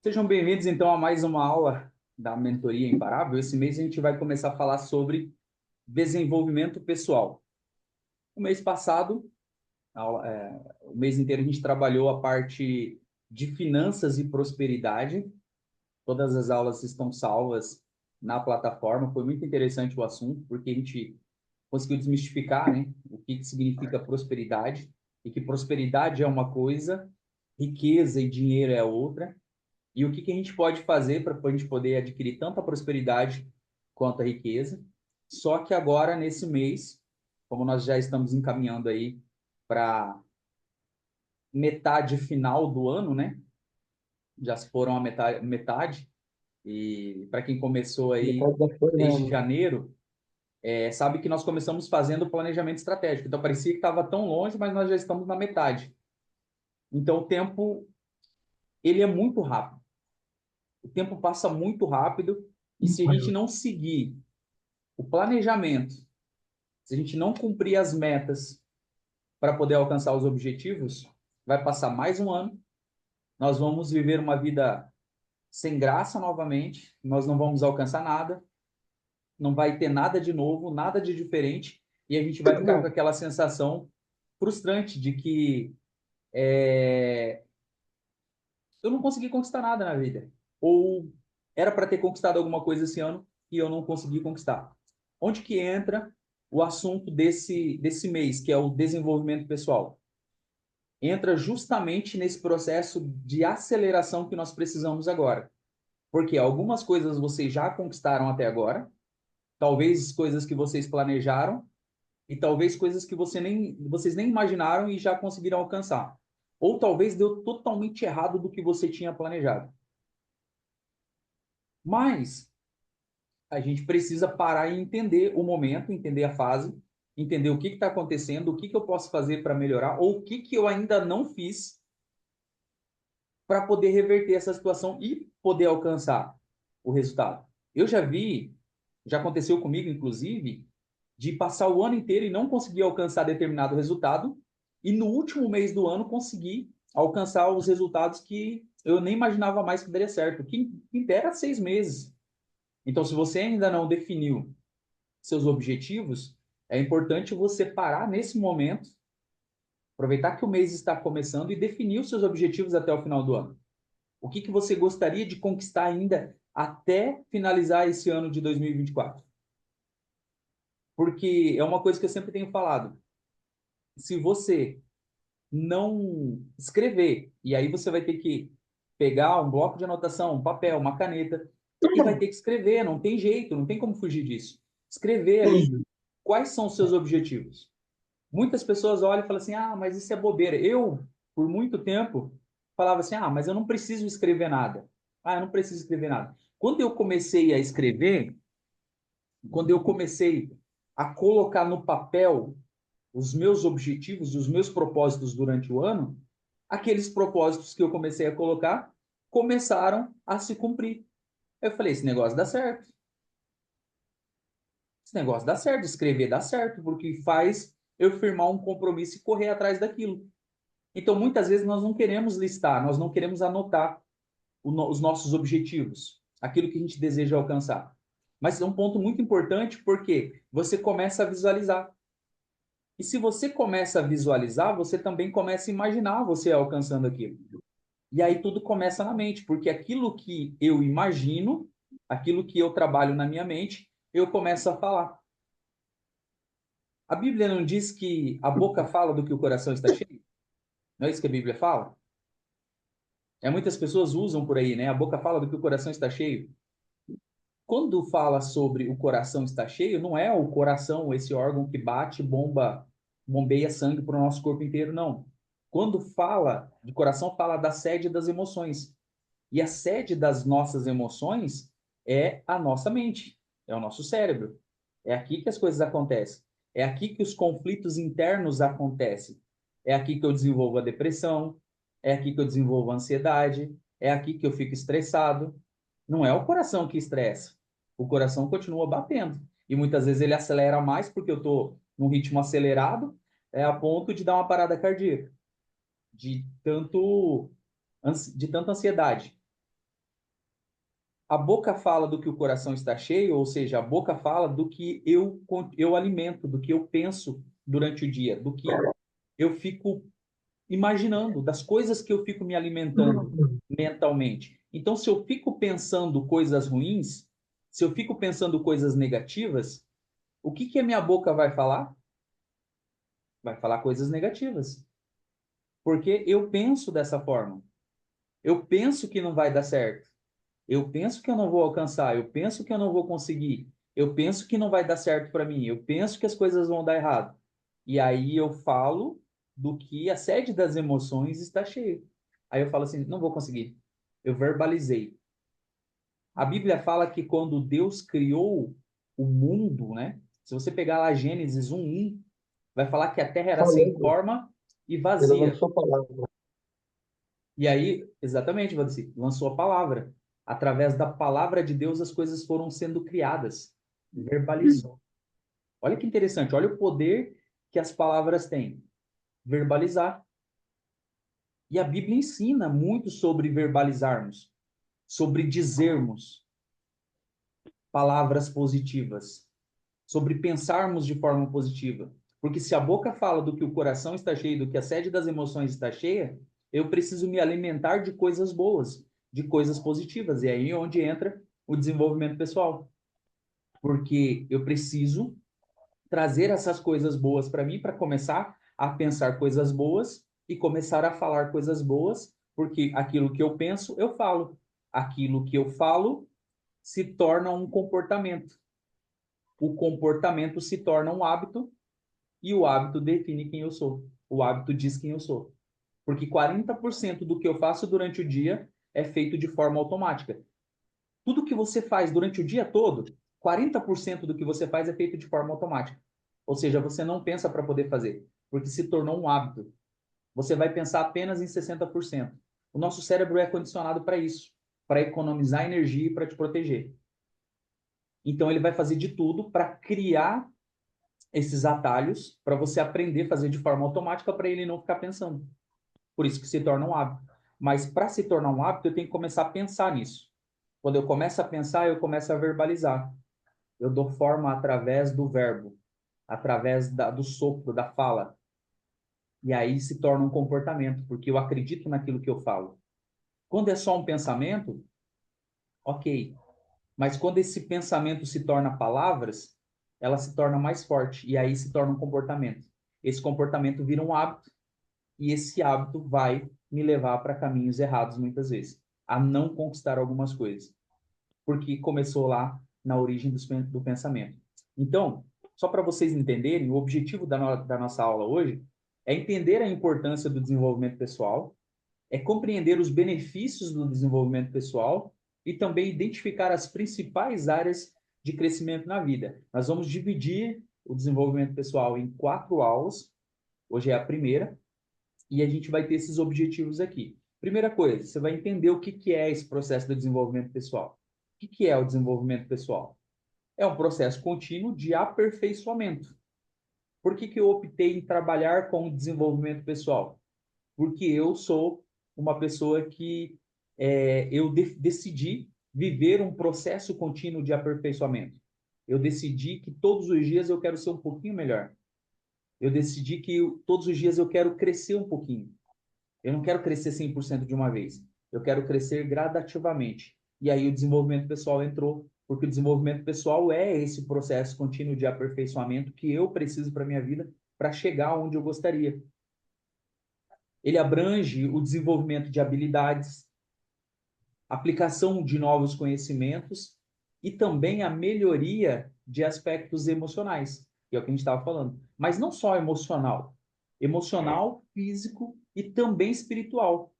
Sejam bem-vindos, então, a mais uma aula da Mentoria Imparável. Esse mês a gente vai começar a falar sobre desenvolvimento pessoal. O mês passado, o mês inteiro, a gente trabalhou a parte de finanças e prosperidade. Todas as aulas estão salvas na plataforma. Foi muito interessante o assunto, porque a gente conseguiu desmistificar, né, o que significa prosperidade, e que prosperidade é uma coisa, riqueza e dinheiro é outra. E o que a gente pode fazer para a gente poder adquirir tanto a prosperidade quanto a riqueza. Só que agora, nesse mês, como nós já estamos encaminhando aí para metade final do ano, né? Já se foram a metade. E para quem começou aí Metade já foi desde mesmo. janeiro, sabe que nós começamos fazendo o planejamento estratégico. Então, parecia que estava tão longe, mas nós já estamos na metade. Então, o tempo, ele é muito rápido. O tempo passa muito rápido e se a gente não seguir o planejamento, se a gente não cumprir as metas para poder alcançar os objetivos, vai passar mais um ano, nós vamos viver uma vida sem graça novamente, nós não vamos alcançar nada, não vai ter nada de novo, nada de diferente, e a gente vai ficar com aquela sensação frustrante de que eu não consegui conquistar nada na vida. Ou era para ter conquistado alguma coisa esse ano e eu não consegui conquistar. Onde que entra o assunto desse mês, que é o desenvolvimento pessoal? Entra justamente nesse processo de aceleração que nós precisamos agora. Porque algumas coisas vocês já conquistaram até agora, talvez coisas que vocês planejaram, e talvez coisas que vocês nem imaginaram e já conseguiram alcançar. Ou talvez deu totalmente errado do que você tinha planejado. Mas a gente precisa parar e entender o momento, entender a fase, entender o que está acontecendo, o que eu posso fazer para melhorar, ou o que eu ainda não fiz para poder reverter essa situação e poder alcançar o resultado. Eu já vi, já aconteceu comigo, inclusive, de passar o ano inteiro e não conseguir alcançar determinado resultado, e no último mês do ano conseguir alcançar os resultados que eu nem imaginava mais que daria certo, que dera 6 meses. Então, se você ainda não definiu seus objetivos, é importante você parar nesse momento, aproveitar que o mês está começando e definir os seus objetivos até o final do ano. O que você gostaria de conquistar ainda até finalizar esse ano de 2024? Porque é uma coisa que eu sempre tenho falado. Se você não escrever, e aí você vai ter que pegar um bloco de anotação, um papel, uma caneta, e vai ter que escrever, não tem jeito, não tem como fugir disso. Escrever ali quais são os seus objetivos. Muitas pessoas olham e falam assim: ah, mas isso é bobeira. Eu, por muito tempo, falava assim: ah, mas eu não preciso escrever nada. Ah, eu não preciso escrever nada. Quando eu comecei a escrever, quando eu comecei a colocar no papel os meus objetivos, os meus propósitos durante o ano, aqueles propósitos que eu comecei a colocar começaram a se cumprir. Eu falei: esse negócio dá certo. Esse negócio dá certo, escrever dá certo, porque faz eu firmar um compromisso e correr atrás daquilo. Então, muitas vezes, nós não queremos listar, nós não queremos anotar os nossos objetivos, aquilo que a gente deseja alcançar. Mas é um ponto muito importante porque você começa a visualizar. E se você começa a visualizar, você também começa a imaginar você alcançando aquilo. E aí tudo começa na mente, porque aquilo que eu imagino, aquilo que eu trabalho na minha mente, eu começo a falar. A Bíblia não diz que a boca fala do que o coração está cheio? Não é isso que a Bíblia fala? Muitas pessoas usam por aí, né? A boca fala do que o coração está cheio. Quando fala sobre o coração estar cheio, não é o coração, esse órgão que bate, bombeia sangue para o nosso corpo inteiro, não. Quando fala de coração, fala da sede das emoções. E a sede das nossas emoções é a nossa mente, é o nosso cérebro. É aqui que as coisas acontecem. É aqui que os conflitos internos acontecem. É aqui que eu desenvolvo a depressão, é aqui que eu desenvolvo a ansiedade, é aqui que eu fico estressado. Não é o coração que estressa. O coração continua batendo. E muitas vezes ele acelera mais porque eu estou num ritmo acelerado, a ponto de dar uma parada cardíaca, de tanta ansiedade. A boca fala do que o coração está cheio, ou seja, a boca fala do que eu alimento, do que eu penso durante o dia, do que eu fico imaginando, das coisas que eu fico me alimentando mentalmente. Então, se eu fico pensando coisas ruins, se eu fico pensando coisas negativas, o que que a minha boca vai falar? Vai falar coisas negativas. Porque eu penso dessa forma. Eu penso que não vai dar certo. Eu penso que eu não vou alcançar. Eu penso que eu não vou conseguir. Eu penso que não vai dar certo para mim. Eu penso que as coisas vão dar errado. E aí eu falo do que a sede das emoções está cheia. Aí eu falo assim, não vou conseguir. Eu verbalizei. A Bíblia fala que quando Deus criou o mundo, né? Se você pegar lá Gênesis 1:1, vai falar que a terra era sem Falando, forma e ele vazia. lançou a palavra. E aí, exatamente, Valdeci, lançou a palavra. Através da palavra de Deus, as coisas foram sendo criadas. Verbalizou. Olha que interessante, olha o poder que as palavras têm. Verbalizar. E a Bíblia ensina muito sobre verbalizarmos, sobre dizermos palavras positivas, sobre pensarmos de forma positiva. Porque se a boca fala do que o coração está cheio, do que a sede das emoções está cheia, eu preciso me alimentar de coisas boas, de coisas positivas. E aí é onde entra o desenvolvimento pessoal. Porque eu preciso trazer essas coisas boas para mim, para começar a pensar coisas boas e começar a falar coisas boas, porque aquilo que eu penso, eu falo. Aquilo que eu falo se torna um comportamento. O comportamento se torna um hábito e o hábito define quem eu sou. O hábito diz quem eu sou. Porque 40% do que eu faço durante o dia é feito de forma automática. Tudo que você faz durante o dia todo, 40% do que você faz é feito de forma automática. Ou seja, você não pensa para poder fazer, porque se tornou um hábito. Você vai pensar apenas em 60%. O nosso cérebro é condicionado para isso, para economizar energia e para te proteger. Então ele vai fazer de tudo para criar esses atalhos para você aprender a fazer de forma automática para ele não ficar pensando. Por isso que se torna um hábito. Mas para se tornar um hábito, eu tenho que começar a pensar nisso. Quando eu começo a pensar, eu começo a verbalizar. Eu dou forma através do verbo, através do sopro, da fala. E aí se torna um comportamento, porque eu acredito naquilo que eu falo. Quando é só um pensamento, ok. Mas quando esse pensamento se torna palavras, ela se torna mais forte. E aí se torna um comportamento. Esse comportamento vira um hábito. E esse hábito vai me levar para caminhos errados muitas vezes. A não conquistar algumas coisas. Porque começou lá na origem do pensamento. Então, só para vocês entenderem, o objetivo da nossa aula hoje é entender a importância do desenvolvimento pessoal, é compreender os benefícios do desenvolvimento pessoal e também identificar as principais áreas de crescimento na vida. Nós vamos dividir o desenvolvimento pessoal em 4 aulas. Hoje é a primeira e a gente vai ter esses objetivos aqui. Primeira coisa, você vai entender o que que é esse processo de desenvolvimento pessoal. O que que é o desenvolvimento pessoal? É um processo contínuo de aperfeiçoamento. Por que que eu optei em trabalhar com o desenvolvimento pessoal? Porque eu sou uma pessoa que eu decidi viver um processo contínuo de aperfeiçoamento. Eu decidi que todos os dias eu quero ser um pouquinho melhor. Eu decidi que todos os dias eu quero crescer um pouquinho. Eu não quero crescer 100% de uma vez. Eu quero crescer gradativamente. E aí o desenvolvimento pessoal entrou, porque o desenvolvimento pessoal é esse processo contínuo de aperfeiçoamento que eu preciso para minha vida para chegar onde eu gostaria. Ele abrange o desenvolvimento de habilidades, aplicação de novos conhecimentos e também a melhoria de aspectos emocionais, que é o que a gente estava falando. Mas não só emocional, emocional, físico e também espiritual.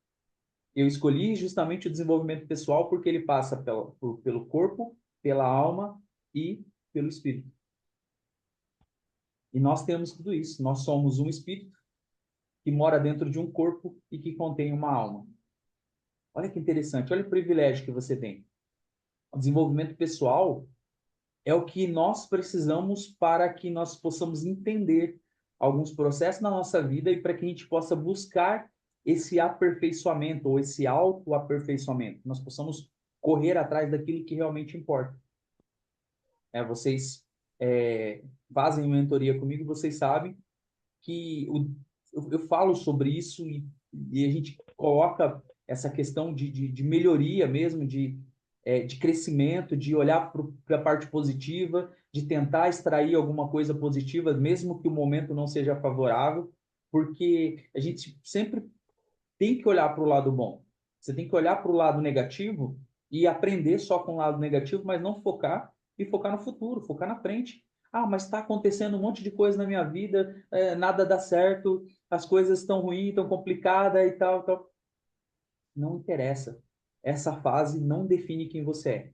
Eu escolhi justamente o desenvolvimento pessoal porque ele passa pelo corpo, pela alma e pelo espírito. E nós temos tudo isso. Nós somos um espírito que mora dentro de um corpo e que contém uma alma. Olha que interessante, olha o privilégio que você tem. O desenvolvimento pessoal é o que nós precisamos para que nós possamos entender alguns processos na nossa vida e para que a gente possa buscar esse aperfeiçoamento ou esse autoaperfeiçoamento. Nós possamos correr atrás daquilo que realmente importa. Vocês fazem mentoria comigo, vocês sabem que eu falo sobre isso e a gente coloca essa questão de melhoria mesmo, de crescimento, de olhar para a parte positiva, de tentar extrair alguma coisa positiva, mesmo que o momento não seja favorável, porque a gente sempre tem que olhar para o lado bom. Você tem que olhar para o lado negativo e aprender só com o lado negativo, mas não focar e focar no futuro, focar na frente. Ah, mas está acontecendo um monte de coisa na minha vida, nada dá certo, as coisas estão ruins, estão complicadas e tal, tal. Não interessa. Essa fase não define quem você é.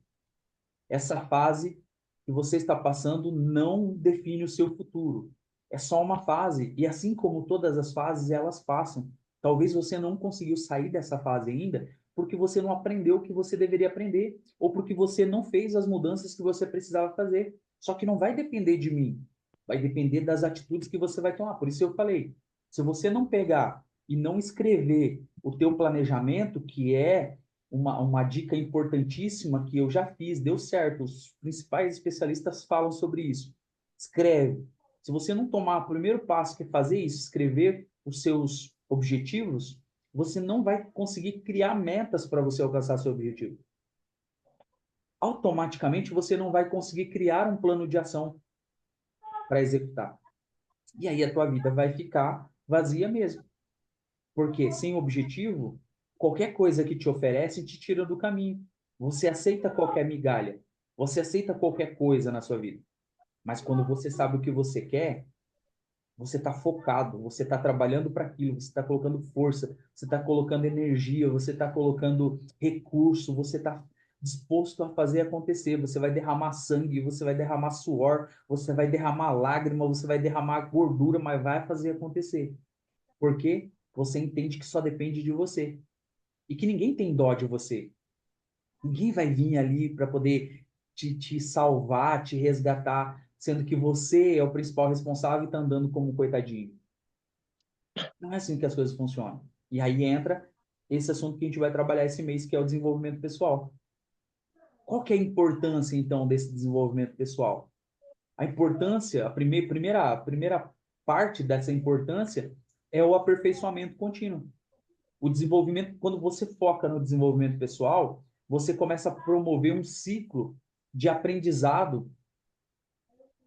Essa fase que você está passando não define o seu futuro. É só uma fase. E assim como todas as fases, elas passam. Talvez você não conseguiu sair dessa fase ainda porque você não aprendeu o que você deveria aprender ou porque você não fez as mudanças que você precisava fazer. Só que não vai depender de mim. Vai depender das atitudes que você vai tomar. Por isso eu falei, se você não pegar e não escrever o teu planejamento, que é uma dica importantíssima que eu já fiz, deu certo. Os principais especialistas falam sobre isso. Escreve. Se você não tomar o primeiro passo, que é fazer isso, escrever os seus objetivos, você não vai conseguir criar metas para você alcançar seu objetivo. Automaticamente você não vai conseguir criar um plano de ação para executar. E aí a tua vida vai ficar vazia mesmo. Porque sem objetivo, qualquer coisa que te oferece te tira do caminho. Você aceita qualquer migalha, você aceita qualquer coisa na sua vida. Mas quando você sabe o que você quer, você está focado, você está trabalhando para aquilo, você está colocando força, você está colocando energia, você está colocando recurso, você está disposto a fazer acontecer. Você vai derramar sangue, você vai derramar suor, você vai derramar lágrima, você vai derramar gordura, mas vai fazer acontecer. Porque você entende que só depende de você e que ninguém tem dó de você. Ninguém vai vir ali para poder te salvar, te resgatar, sendo que você é o principal responsável e está andando como um coitadinho. Não é assim que as coisas funcionam. E aí entra esse assunto que a gente vai trabalhar esse mês, que é o desenvolvimento pessoal. Qual que é a importância, então, desse desenvolvimento pessoal? A importância, a primeira parte dessa importância é o aperfeiçoamento contínuo. O desenvolvimento, quando você foca no desenvolvimento pessoal, você começa a promover um ciclo de aprendizado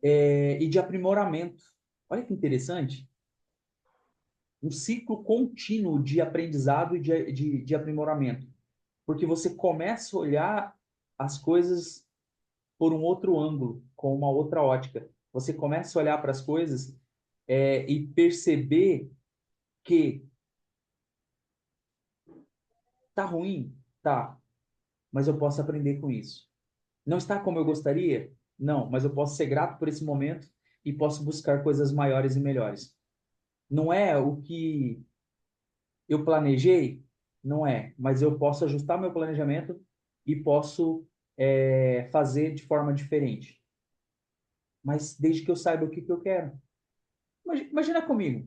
e de aprimoramento. Olha que interessante. Um ciclo contínuo de aprendizado e de aprimoramento. Porque você começa a olhar as coisas por um outro ângulo, com uma outra ótica. Você começa a olhar para as coisas e perceber que tá ruim, tá, mas eu posso aprender com isso. Não está como eu gostaria? Não, mas eu posso ser grato por esse momento e posso buscar coisas maiores e melhores. Não é o que eu planejei? Não é, mas eu posso ajustar meu planejamento e posso fazer de forma diferente. Mas desde que eu saiba o que, que eu quero. Imagina comigo,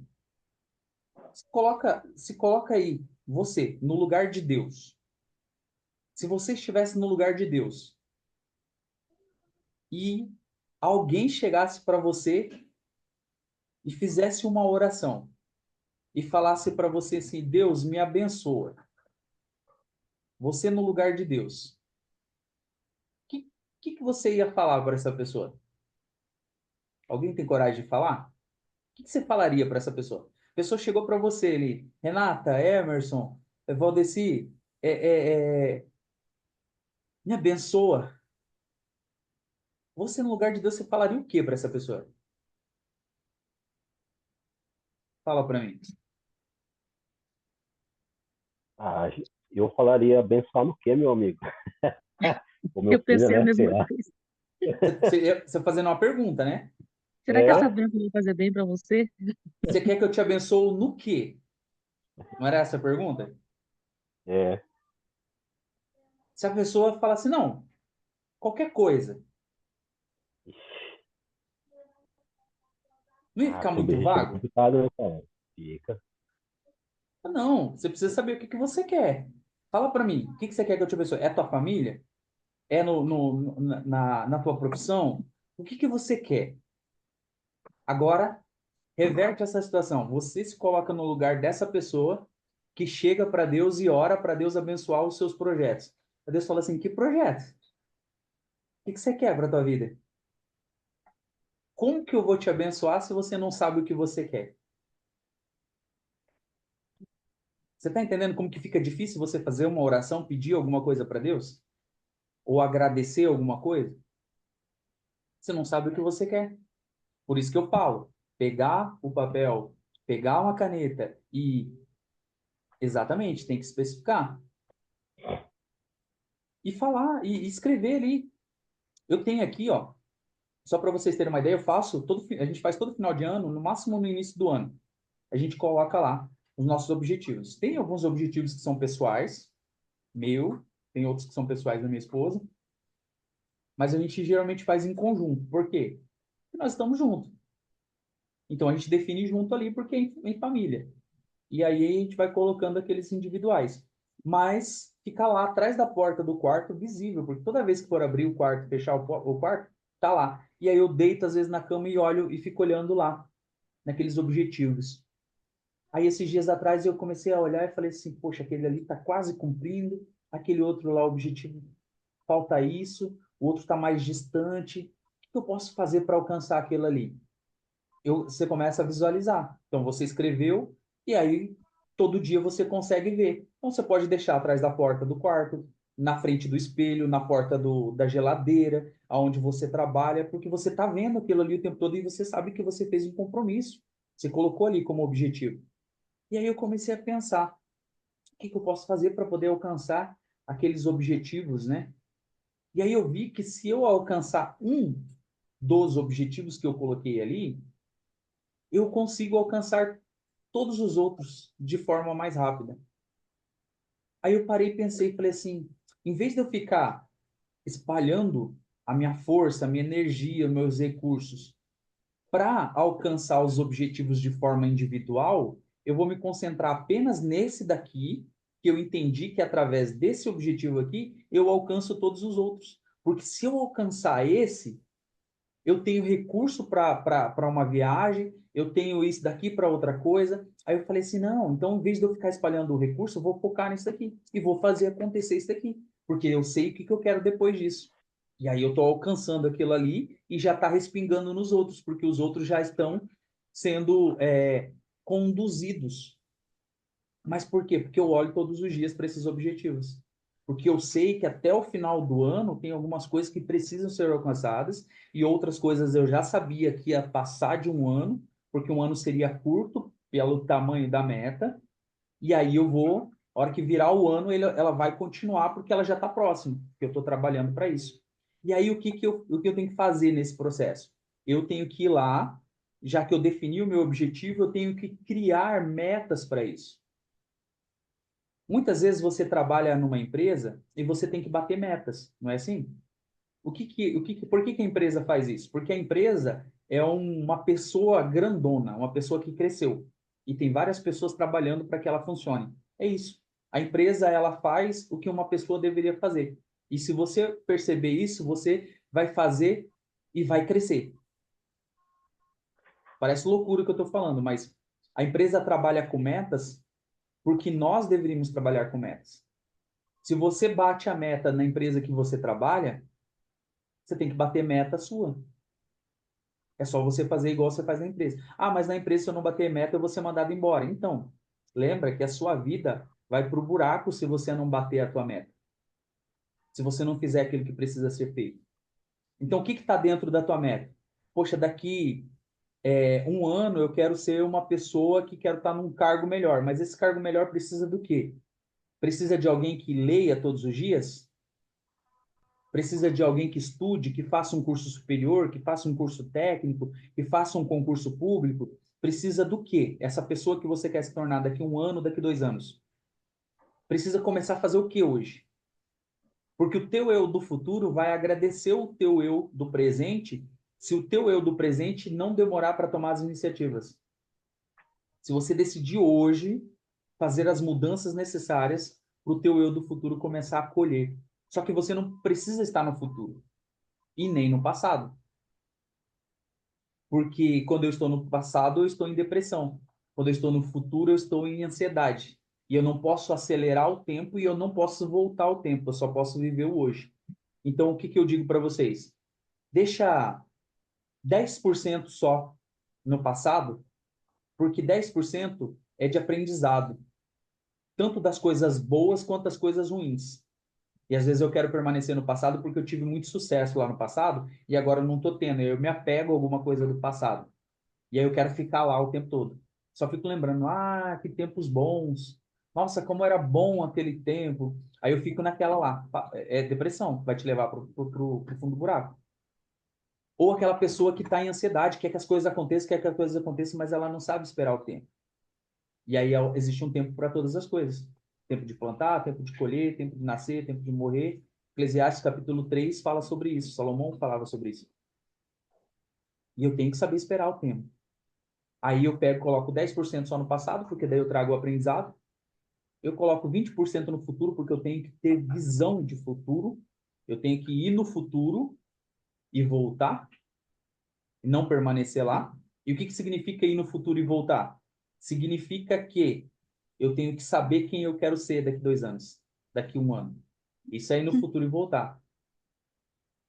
se coloca aí, você, no lugar de Deus. Se você estivesse no lugar de Deus e alguém chegasse para você e fizesse uma oração e falasse para você assim: Deus me abençoa. Você no lugar de Deus. O que você ia falar para essa pessoa? Alguém tem coragem de falar? O que você falaria para essa pessoa? A pessoa chegou para você ali, Renata, Emerson, Valdeci, me abençoa. Você no lugar de Deus, você falaria o que para essa pessoa? Fala para mim. Ah, eu falaria abençoar no quê, meu amigo? O meu Eu filho, pensei a né? Sei mesma lá. coisa. Você fazendo uma pergunta, né? Será que essa É, bênção vai fazer bem para você? Você quer que eu te abençoe no quê? Não era essa a pergunta? é. Se a pessoa falar assim, não, qualquer coisa, não ia Ah, ficar ser muito objetivo é vago? complicado, né, cara? Fica. Não, você precisa saber o que que você quer. Fala para mim, o que que você quer que eu te abençoe? É tua família? É na tua profissão? O que que você quer? Agora, reverte essa situação. Você se coloca no lugar dessa pessoa que chega para Deus e ora para Deus abençoar os seus projetos. Aí Deus fala assim, que projeto? O que que você quer para tua vida? Como que eu vou te abençoar se você não sabe o que você quer? Você está entendendo como que fica difícil você fazer uma oração, pedir alguma coisa para Deus? Ou agradecer alguma coisa? Você não sabe o que você quer. Por isso que eu falo, pegar o papel, pegar uma caneta e exatamente, tem que especificar e falar e escrever ali. Eu tenho aqui, ó, só para vocês terem uma ideia, eu faço a gente faz todo final de ano, no máximo no início do ano. A gente coloca lá os nossos objetivos. Tem alguns objetivos que são pessoais, meu, tem outros que são pessoais da minha esposa, mas a gente geralmente faz em conjunto. Por quê? Porque nós estamos juntos. Então a gente define junto ali porque é em família. E aí a gente vai colocando aqueles individuais. Mas fica lá atrás da porta do quarto visível, porque toda vez que for abrir o quarto, fechar o quarto, tá lá. E aí eu deito às vezes na cama e olho e fico olhando lá, naqueles objetivos. Aí esses dias atrás eu comecei a olhar e falei assim, poxa, aquele ali está quase cumprindo, aquele outro lá, o objetivo, falta isso, o outro está mais distante. O que eu posso fazer para alcançar aquilo ali? Você começa a visualizar. Então você escreveu e aí todo dia você consegue ver. Então você pode deixar atrás da porta do quarto, na frente do espelho, na porta da geladeira, aonde você trabalha, porque você está vendo aquilo ali o tempo todo e você sabe que você fez um compromisso. Você colocou ali como objetivo. E aí eu comecei a pensar, o que que eu posso fazer para poder alcançar aqueles objetivos, né? E aí eu vi que se eu alcançar um dos objetivos que eu coloquei ali, eu consigo alcançar todos os outros de forma mais rápida. Aí eu parei, pensei e falei assim, em vez de eu ficar espalhando a minha força, a minha energia, meus recursos para alcançar os objetivos de forma individual, eu vou me concentrar apenas nesse daqui, que eu entendi que através desse objetivo aqui, eu alcanço todos os outros. Porque se eu alcançar esse, eu tenho recurso para uma viagem, eu tenho isso daqui para outra coisa. Aí eu falei assim, não, então em vez de eu ficar espalhando o recurso, eu vou focar nisso daqui e vou fazer acontecer isso daqui, porque eu sei o que, que eu quero depois disso. E aí eu estou alcançando aquilo ali e já está respingando nos outros, porque os outros já estão sendo conduzidos. Mas por quê? Porque eu olho todos os dias para esses objetivos. Porque eu sei que até o final do ano tem algumas coisas que precisam ser alcançadas e outras coisas eu já sabia que ia passar de um ano, porque um ano seria curto pelo tamanho da meta. E aí eu vou, a hora que virar o ano, ela vai continuar porque ela já está próxima, porque eu estou trabalhando para isso. E aí o que eu tenho que fazer nesse processo? Eu tenho que ir lá, já que eu defini o meu objetivo, eu tenho que criar metas para isso. Muitas vezes você trabalha numa empresa e você tem que bater metas, não é assim? Por que que a empresa faz isso? Porque a empresa é uma pessoa grandona, uma pessoa que cresceu e tem várias pessoas trabalhando para que ela funcione. É isso. A empresa ela faz o que uma pessoa deveria fazer. E se você perceber isso, você vai fazer e vai crescer. Parece loucura o que eu estou falando, mas a empresa trabalha com metas porque nós deveríamos trabalhar com metas. Se você bate a meta na empresa que você trabalha, você tem que bater meta sua. É só você fazer igual você faz na empresa. Ah, mas na empresa, se eu não bater meta, eu vou ser mandado embora. Então, lembra que a sua vida vai para o buraco se você não bater a tua meta. Se você não fizer aquilo que precisa ser feito. Então, o que está dentro da tua meta? Poxa, daqui um ano eu quero ser uma pessoa que quero estar num cargo melhor. Mas esse cargo melhor precisa do quê? Precisa de alguém que leia todos os dias? Precisa de alguém que estude, que faça um curso superior, que faça um curso técnico, que faça um concurso público. Precisa do quê? Essa pessoa que você quer se tornar daqui um ano, daqui 2 anos. Precisa começar a fazer o que hoje? Porque o teu eu do futuro vai agradecer o teu eu do presente se o teu eu do presente não demorar para tomar as iniciativas. Se você decidir hoje fazer as mudanças necessárias para o teu eu do futuro começar a colher. Só que você não precisa estar no futuro e nem no passado. Porque quando eu estou no passado, eu estou em depressão. Quando eu estou no futuro, eu estou em ansiedade. E eu não posso acelerar o tempo e eu não posso voltar ao tempo, eu só posso viver o hoje. Então, o que que eu digo para vocês? Deixa 10% só no passado, porque 10% é de aprendizado, tanto das coisas boas quanto das coisas ruins. E às vezes eu quero permanecer no passado porque eu tive muito sucesso lá no passado e agora eu não estou tendo. Eu me apego a alguma coisa do passado. E aí eu quero ficar lá o tempo todo. Só fico lembrando, ah, que tempos bons. Nossa, como era bom aquele tempo. Aí eu fico naquela lá. É depressão, vai te levar pro fundo do buraco. Ou aquela pessoa que está em ansiedade, quer que as coisas aconteçam, quer que as coisas aconteçam, mas ela não sabe esperar o tempo. E aí existe um tempo para todas as coisas. Tempo de plantar, tempo de colher, tempo de nascer, tempo de morrer. Eclesiastes capítulo 3 fala sobre isso. Salomão falava sobre isso. E eu tenho que saber esperar o tempo. Aí eu pego, coloco 10% só no passado, porque daí eu trago o aprendizado. Eu coloco 20% no futuro, porque eu tenho que ter visão de futuro. Eu tenho que ir no futuro e voltar, e não permanecer lá. E o que que significa ir no futuro e voltar? Significa que eu tenho que saber quem eu quero ser daqui 2 anos, daqui 1 ano. Isso aí no futuro e voltar.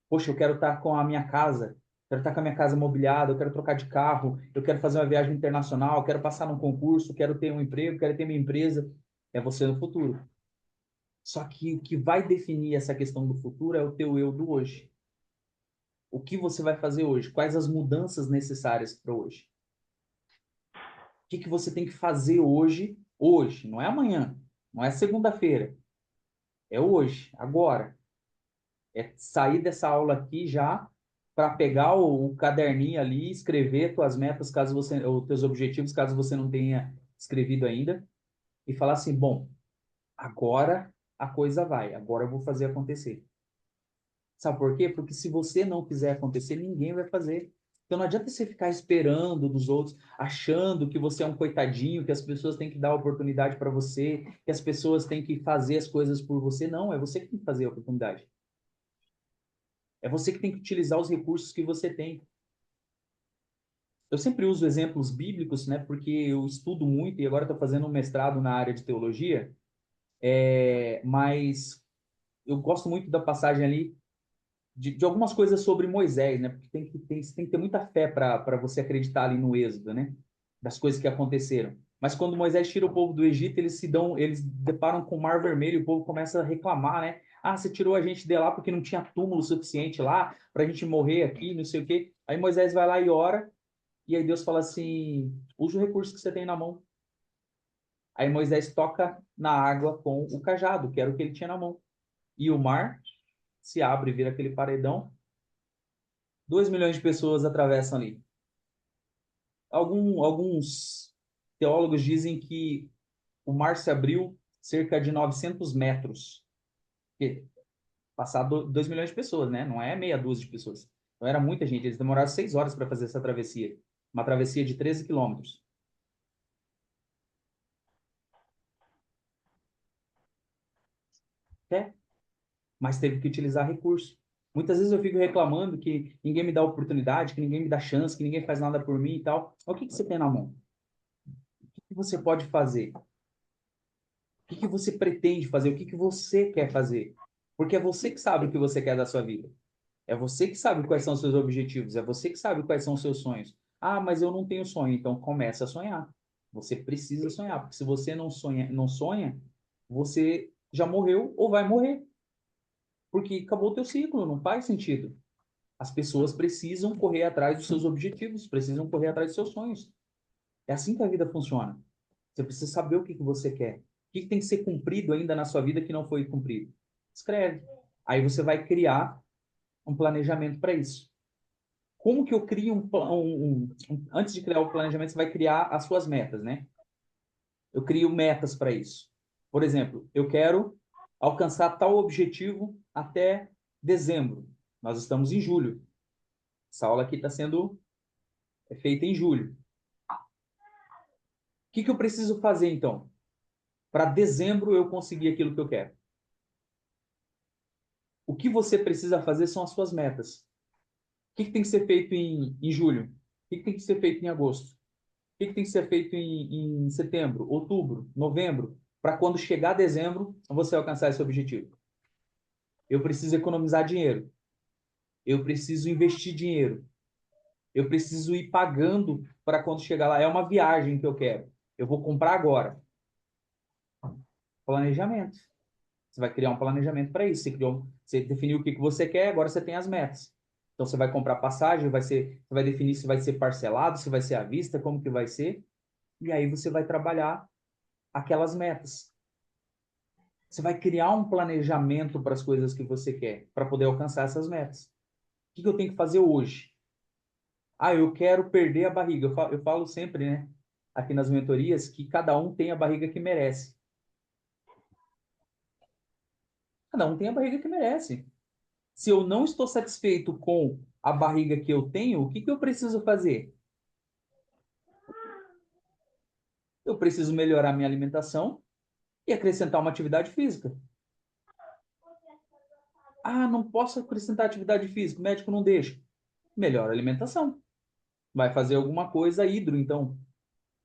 Poxa, eu quero estar com a minha casa, quero estar com a minha casa mobiliada, eu quero trocar de carro, eu quero fazer uma viagem internacional, eu quero passar num concurso, quero ter um emprego, quero ter minha empresa. É você no futuro. Só que o que vai definir essa questão do futuro é o teu eu do hoje. O que você vai fazer hoje? Quais as mudanças necessárias para hoje? O que que você tem que fazer hoje? Hoje, não é amanhã, não é segunda-feira, é hoje, agora. É sair dessa aula aqui já para pegar o caderninho ali, escrever tuas metas, caso você, ou teus objetivos, caso você não tenha escrevido ainda, e falar assim, bom, agora a coisa vai, agora eu vou fazer acontecer. Sabe por quê? Porque se você não fizer acontecer, ninguém vai fazer. Então não adianta você ficar esperando dos outros, achando que você é um coitadinho, que as pessoas têm que dar oportunidade para você, que as pessoas têm que fazer as coisas por você. Não, é você que tem que fazer a oportunidade. É você que tem que utilizar os recursos que você tem. Eu sempre uso exemplos bíblicos, né? Porque eu estudo muito e agora estou fazendo um mestrado na área de teologia. Mas eu gosto muito da passagem ali de algumas coisas sobre Moisés, né? Porque você tem que ter muita fé para você acreditar ali no êxodo, né? Das coisas que aconteceram. Mas quando Moisés tira o povo do Egito, eles deparam com o Mar Vermelho e o povo começa a reclamar, né? Ah, você tirou a gente de lá porque não tinha túmulo suficiente lá para a gente morrer aqui, não sei o quê. Aí Moisés vai lá e ora, e aí Deus fala assim: use o recurso que você tem na mão. Aí Moisés toca na água com o cajado, que era o que ele tinha na mão. E o mar se abre, vira aquele paredão. 2 milhões de pessoas atravessam ali. Alguns teólogos dizem que o mar se abriu cerca de 900 metros. Porque passar 2 milhões de pessoas, né? Não é meia dúzia de pessoas. Então era muita gente. Eles demoraram 6 horas para fazer essa travessia. Uma travessia de 13 quilômetros. É, mas teve que utilizar recurso. Muitas vezes eu fico reclamando que ninguém me dá oportunidade, que ninguém me dá chance, que ninguém faz nada por mim e tal. O que que você tem na mão? O que você pode fazer? O que que você pretende fazer? O que que você quer fazer? Porque é você que sabe o que você quer da sua vida. É você que sabe quais são os seus objetivos. É você que sabe quais são os seus sonhos. Ah, mas eu não tenho sonho. Então começa a sonhar. Você precisa sonhar, porque se você não sonha, você já morreu ou vai morrer, porque acabou o teu ciclo, não faz sentido. As pessoas precisam correr atrás dos seus objetivos, precisam correr atrás dos seus sonhos. É assim que a vida funciona. Você precisa saber o que que você quer. O que que tem que ser cumprido ainda na sua vida que não foi cumprido. Escreve. Aí você vai criar um planejamento para isso. Como que eu crio antes de criar o planejamento, você vai criar as suas metas, né? Eu crio metas para isso. Por exemplo, eu quero alcançar tal objetivo até dezembro. Nós estamos em julho. Essa aula aqui está sendo feita em julho. O que que eu preciso fazer, então? para dezembro eu conseguir aquilo que eu quero. O que você precisa fazer são as suas metas. O que tem que ser feito em julho? O que tem que ser feito em agosto? O que tem que ser feito em setembro, outubro, novembro? Para quando chegar dezembro, você alcançar esse objetivo. Eu preciso economizar dinheiro. Eu preciso investir dinheiro. Eu preciso ir pagando para quando chegar lá. É uma viagem que eu quero. Eu vou comprar agora. Planejamento. Você vai criar um planejamento para isso. Você definiu o que você quer, agora você tem as metas. Então você vai comprar passagem, você vai definir se vai ser parcelado, se vai ser à vista, como que vai ser. E aí você vai trabalhar aquelas metas. Você vai criar um planejamento para as coisas que você quer, para poder alcançar essas metas. O que eu tenho que fazer hoje? Ah, eu quero perder a barriga. Eu falo sempre, né, aqui nas mentorias, que cada um tem a barriga que merece. Cada um tem a barriga que merece. Se eu não estou satisfeito com a barriga que eu tenho, o que eu preciso fazer? Eu preciso melhorar minha alimentação e acrescentar uma atividade física. Ah, não posso acrescentar atividade física, o médico não deixa. Melhora a alimentação. Vai fazer alguma coisa hidro, então,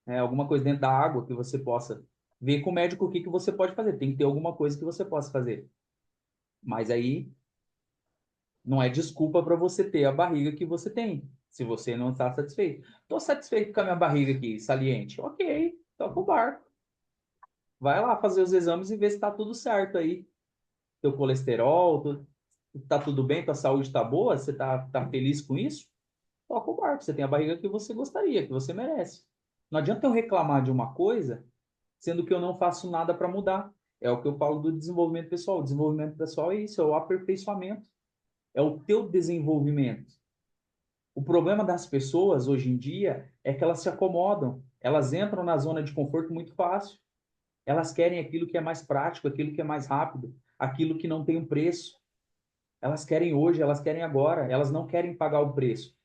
alguma coisa dentro da água que você possa ver com o médico o que você pode fazer. Tem que ter alguma coisa que você possa fazer. Mas aí não é desculpa para você ter a barriga que você tem, se você não está satisfeito. Estou satisfeito com a minha barriga aqui, saliente. Ok, toca o barco. Vai lá fazer os exames e ver se está tudo certo aí. Teu colesterol, tá tudo bem, tua saúde está boa, você tá feliz com isso? Toca o barco, você tem a barriga que você gostaria, que você merece. Não adianta eu reclamar de uma coisa, sendo que eu não faço nada para mudar. É o que eu falo do desenvolvimento pessoal. O desenvolvimento pessoal é isso, é o aperfeiçoamento, é o teu desenvolvimento. O problema das pessoas hoje em dia é que elas se acomodam, elas entram na zona de conforto muito fácil. Elas querem aquilo que é mais prático, aquilo que é mais rápido, aquilo que não tem um preço. Elas querem hoje, elas querem agora, elas não querem pagar o preço.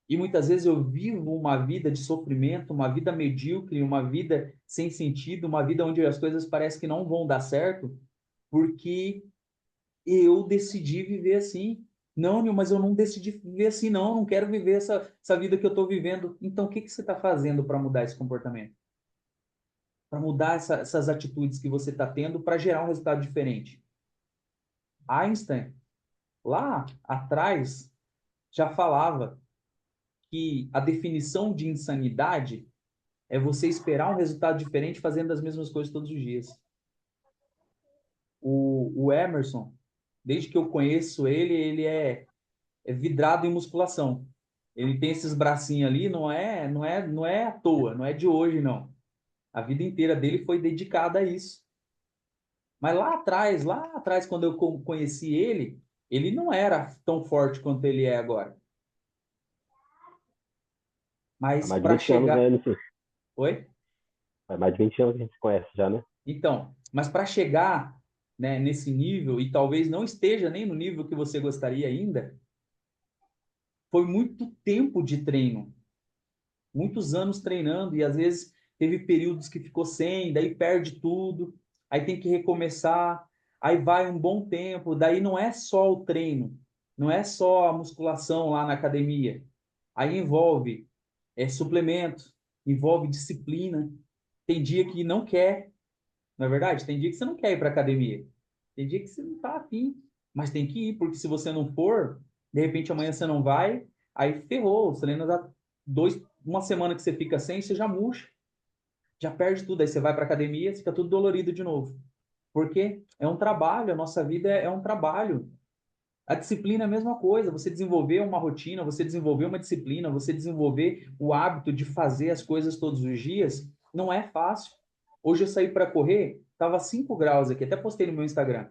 E muitas vezes eu vivo uma vida de sofrimento, uma vida medíocre, uma vida sem sentido, uma vida onde as coisas parecem que não vão dar certo, porque eu decidi viver assim. Não, Nil, mas eu não decidi viver assim, não. Eu não quero viver essa vida que eu estou vivendo. Então, o que você está fazendo para mudar esse comportamento? Para mudar essas atitudes que você está tendo para gerar um resultado diferente? Einstein, lá atrás, já falava que a definição de insanidade é você esperar um resultado diferente fazendo as mesmas coisas todos os dias. O Emerson, desde que eu conheço ele, ele é vidrado em musculação. Ele tem esses bracinhos ali, não é à toa, não é de hoje, não. A vida inteira dele foi dedicada a isso. Mas lá atrás, quando eu conheci ele, ele não era tão forte quanto ele é agora. Há Mas mais de para 20 anos, né, chegar. MC? Oi? Há mais de 20 anos que a gente se conhece já, né? Então, mas para chegar, né, nesse nível, e talvez não esteja nem no nível que você gostaria ainda, foi muito tempo de treino, muitos anos treinando, e às vezes teve períodos que ficou sem, daí perde tudo, aí tem que recomeçar, aí vai um bom tempo, daí não é só o treino, não é só a musculação lá na academia, aí envolve suplemento, envolve disciplina, tem dia que não quer. Não é verdade? Tem dia que você não quer ir para academia. Tem dia que você não tá afim. Mas tem que ir, porque se você não for, de repente amanhã você não vai, aí ferrou. Você lembra da uma semana que você fica sem, você já murcha, já perde tudo. Aí você vai para academia, fica tudo dolorido de novo. Porque é um trabalho, a nossa vida é um trabalho. A disciplina é a mesma coisa. Você desenvolver uma rotina, você desenvolver uma disciplina, você desenvolver o hábito de fazer as coisas todos os dias, não é fácil. Hoje eu saí para correr, tava 5 graus aqui, até postei no meu Instagram.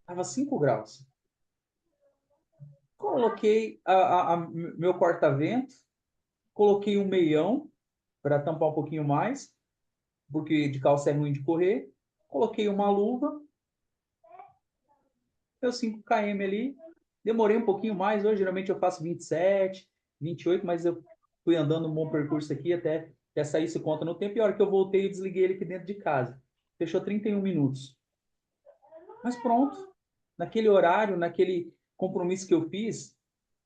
Tava 5 graus. Coloquei meu corta-vento, coloquei um meião para tampar um pouquinho mais, porque de calça é ruim de correr. Coloquei uma luva, deu 5 km ali. Demorei um pouquinho mais, hoje geralmente eu faço 27, 28, mas eu fui andando um bom percurso aqui até sair esse conta no tempo. E a hora que eu voltei, eu desliguei ele aqui dentro de casa. fechou 31 minutos. Mas pronto, naquele horário, naquele compromisso que eu fiz,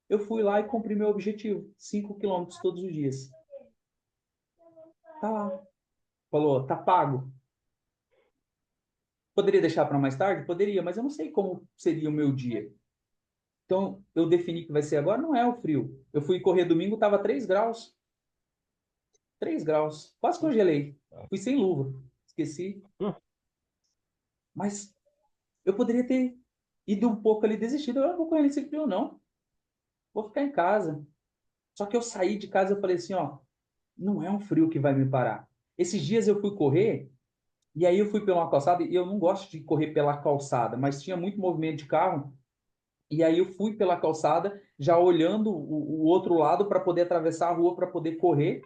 eu fui lá e cumpri meu objetivo, 5 quilômetros todos os dias. Tá lá. Falou, tá pago. Poderia deixar para mais tarde? Poderia, mas eu não sei como seria o meu dia. Então, eu defini que vai ser agora, não é o frio. Eu fui correr domingo, estava 3 graus. 3 graus. Quase congelei. Fui sem luva. Esqueci. Mas eu poderia ter ido um pouco ali, desistido. Eu não vou correr nesse frio, não. Vou ficar em casa. Só que eu saí de casa e falei assim, ó, não é um frio que vai me parar. Esses dias eu fui correr, e aí eu fui pela uma calçada, e eu não gosto de correr pela calçada, mas tinha muito movimento de carro, e aí eu fui pela calçada, já olhando o outro lado para poder atravessar a rua, para poder correr,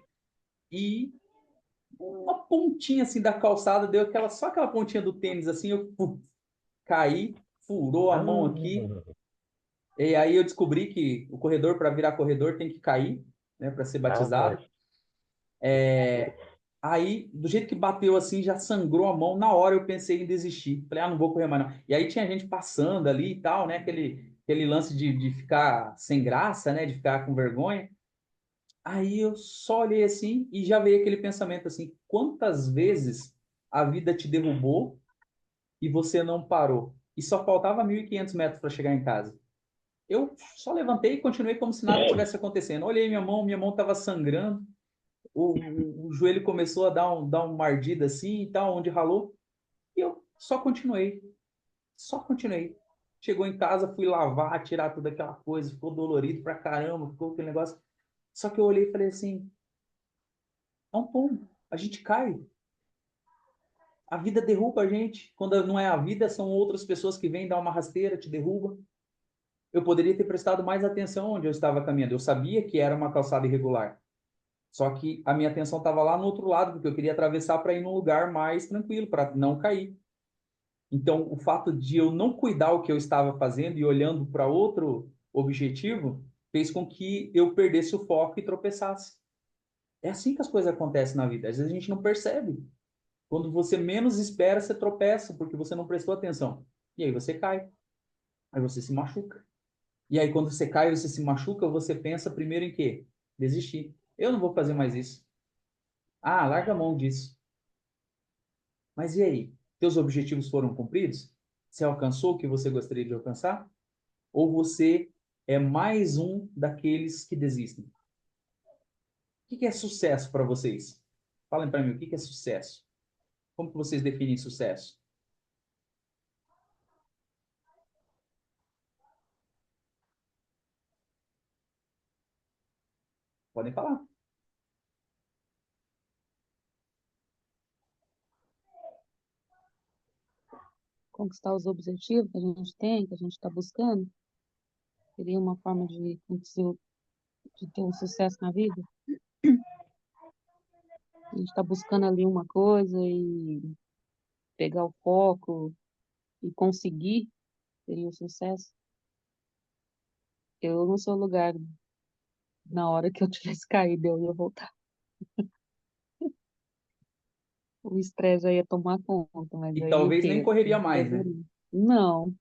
e uma pontinha assim da calçada, deu aquela, só aquela pontinha do tênis assim, eu caí, furou a mão aqui, Ah, e aí eu descobri que o corredor, para virar corredor, tem que cair, né, para ser rapaz. batizado. Aí, do jeito que bateu assim, já sangrou a mão. Na hora eu pensei em desistir. Falei, ah, não vou correr mais não. E aí tinha gente passando ali e tal, né? Aquele lance de ficar sem graça, né? De ficar com vergonha. Aí eu só olhei assim e já veio aquele pensamento assim: quantas vezes a vida te derrubou e você não parou? E só faltava 1.500 metros para chegar em casa. Eu só levantei e continuei como se nada tivesse acontecendo. Olhei minha mão estava sangrando, o joelho começou a dar uma ardida assim e tal, onde ralou. E eu só continuei. Chegou em casa, fui lavar, tirar toda aquela coisa, ficou dolorido pra caramba, ficou aquele negócio. Só que eu olhei e falei assim, é um tombo, a gente cai. A vida derruba a gente. Quando não é a vida, são outras pessoas que vêm dar uma rasteira, te derruba. Eu poderia ter prestado mais atenção onde eu estava caminhando. Eu sabia que era uma calçada irregular. Só que a minha atenção estava lá no outro lado, porque eu queria atravessar para ir num lugar mais tranquilo, para não cair. Então, o fato de eu não cuidar o que eu estava fazendo e olhando para outro objetivo fez com que eu perdesse o foco e tropeçasse. É assim que as coisas acontecem na vida. Às vezes a gente não percebe. Quando você menos espera, você tropeça porque você não prestou atenção. E aí você cai. Aí você se machuca. E aí quando você cai e você se machuca, você pensa primeiro em quê? Desistir. Eu não vou fazer mais isso. Ah, larga a mão disso. Mas e aí? Teus objetivos foram cumpridos? Você alcançou o que você gostaria de alcançar? Ou você é mais um daqueles que desistem? O que é sucesso para vocês? Falem para mim, o que é sucesso? Como que vocês definem sucesso? Podem falar. Conquistar os objetivos que a gente tem, que a gente está buscando, seria uma forma de ter um sucesso na vida. A gente está buscando ali uma coisa e pegar o foco e conseguir, seria o sucesso. Eu não sou lugar, na hora que eu tivesse caído, eu ia voltar. O estresse já ia tomar conta, mas E aí o talvez nem quê? correria mais, né? Não,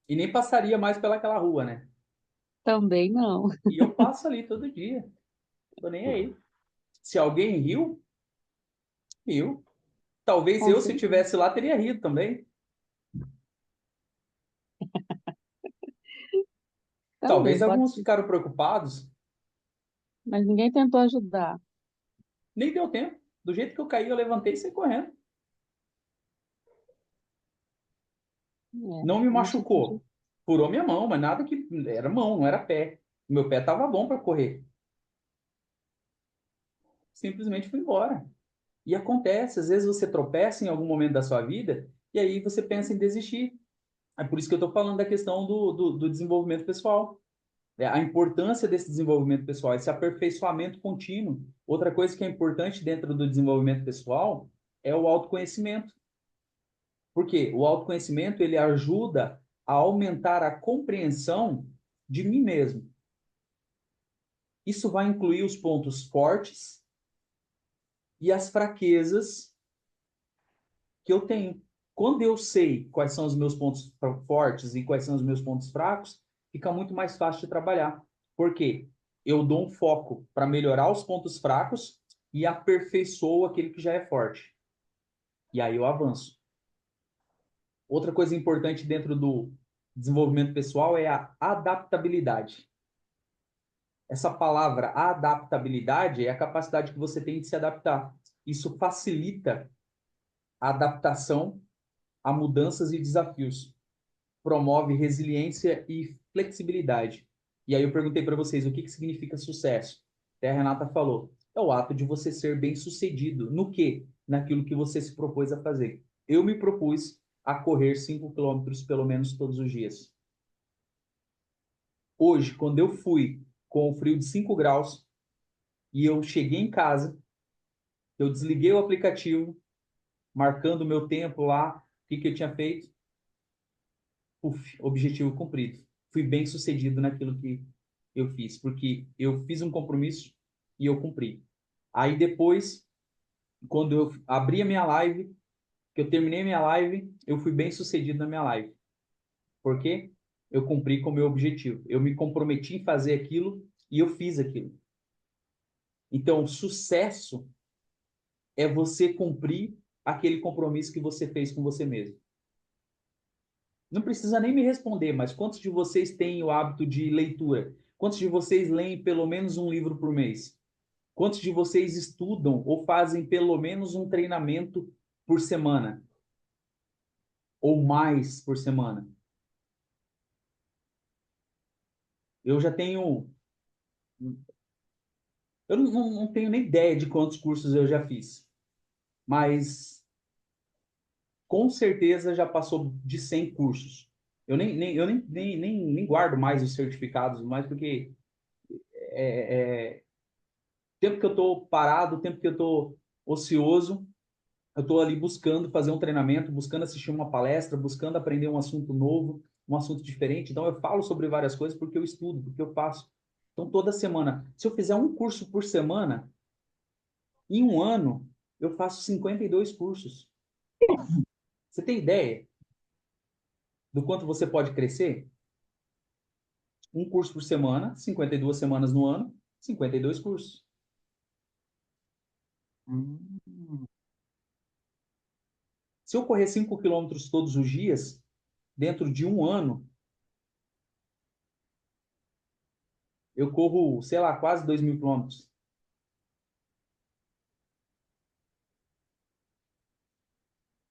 E nem passaria mais pelaquela rua, né? também não. E eu passo ali todo dia. Tô nem aí. Se alguém riu, riu. Talvez Com eu, se certeza. tivesse lá, teria rido também. Talvez Talvez, pode alguns ser. ficaram preocupados. Mas ninguém tentou ajudar. Nem deu tempo. Do jeito que eu caí, eu levantei e saí correndo. É, Não me não tinha machucou. Furou minha mão, mas nada que. Era mão, não era pé. Meu pé estava bom para correr. Simplesmente fui embora. E acontece, às vezes você tropeça em algum momento da sua vida e aí você pensa em desistir. É por isso que eu estou falando da questão do desenvolvimento pessoal. É, a importância desse desenvolvimento pessoal, esse aperfeiçoamento contínuo. Outra coisa que é importante dentro do desenvolvimento pessoal é o autoconhecimento. Por quê? O autoconhecimento ele ajuda a aumentar a compreensão de mim mesmo. Isso vai incluir os pontos fortes e as fraquezas que eu tenho. Quando eu sei quais são os meus pontos fortes e quais são os meus pontos fracos, fica muito mais fácil de trabalhar. Por quê? Eu dou um foco para melhorar os pontos fracos e aperfeiçoo aquele que já é forte. E aí eu avanço. Outra coisa importante dentro do desenvolvimento pessoal é a adaptabilidade. Essa palavra adaptabilidade é a capacidade que você tem de se adaptar. Isso facilita a adaptação a mudanças e desafios. Promove resiliência e flexibilidade. E aí eu perguntei para vocês o que significa sucesso. Até a Renata falou. É o ato de você ser bem-sucedido. No quê? Naquilo que você se propôs a fazer. Eu me propus a correr 5 quilômetros pelo menos todos os dias. Hoje, quando eu fui com o frio de 5 graus e eu cheguei em casa, eu desliguei o aplicativo, marcando o meu tempo lá, o que eu tinha feito. Uf, objetivo cumprido. Fui bem sucedido naquilo que eu fiz, porque eu fiz um compromisso e eu cumpri. Aí depois, quando eu abri a minha live, que eu terminei minha live, eu fui bem sucedido na minha live. Por quê? Eu cumpri com o meu objetivo. Eu me comprometi em fazer aquilo e eu fiz aquilo. Então, sucesso é você cumprir aquele compromisso que você fez com você mesmo. Não precisa nem me responder, mas quantos de vocês têm o hábito de leitura? Quantos de vocês leem pelo menos um livro por mês? Quantos de vocês estudam ou fazem pelo menos um treinamento por semana? Ou mais por semana? Eu já tenho. Eu não tenho nem ideia de quantos cursos eu já fiz, mas com certeza já passou de 100 cursos. Eu nem guardo mais os certificados, mais porque tempo que eu estou parado, o tempo que eu estou ocioso, eu estou ali buscando fazer um treinamento, buscando assistir uma palestra, buscando aprender um assunto novo, um assunto diferente. Então, eu falo sobre várias coisas porque eu estudo, porque eu faço. Então, toda semana, se eu fizer um curso por semana, em um ano, eu faço 52 cursos. Você tem ideia do quanto você pode crescer? Um curso por semana, 52 semanas no ano, 52 cursos. Hum. Se eu correr 5 quilômetros todos os dias, dentro de um ano, eu corro, sei lá, quase 2.000 quilômetros.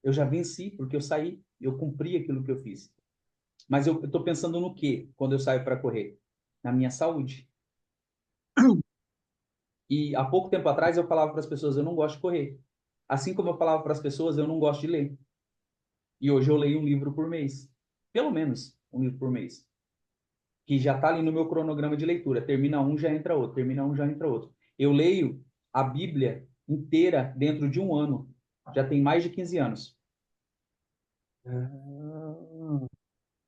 Eu já venci, porque eu saí, eu cumpri aquilo que eu fiz. Mas eu estou pensando no quê quando eu saio para correr? Na minha saúde. E há pouco tempo atrás eu falava para as pessoas, eu não gosto de correr. Assim como eu falava para as pessoas, eu não gosto de ler. E hoje eu leio um livro por mês. Pelo menos um livro por mês. Que já está ali no meu cronograma de leitura. Termina um, já entra outro. Termina um, já entra outro. Eu leio a Bíblia inteira dentro de um ano. Já tem mais de 15 anos.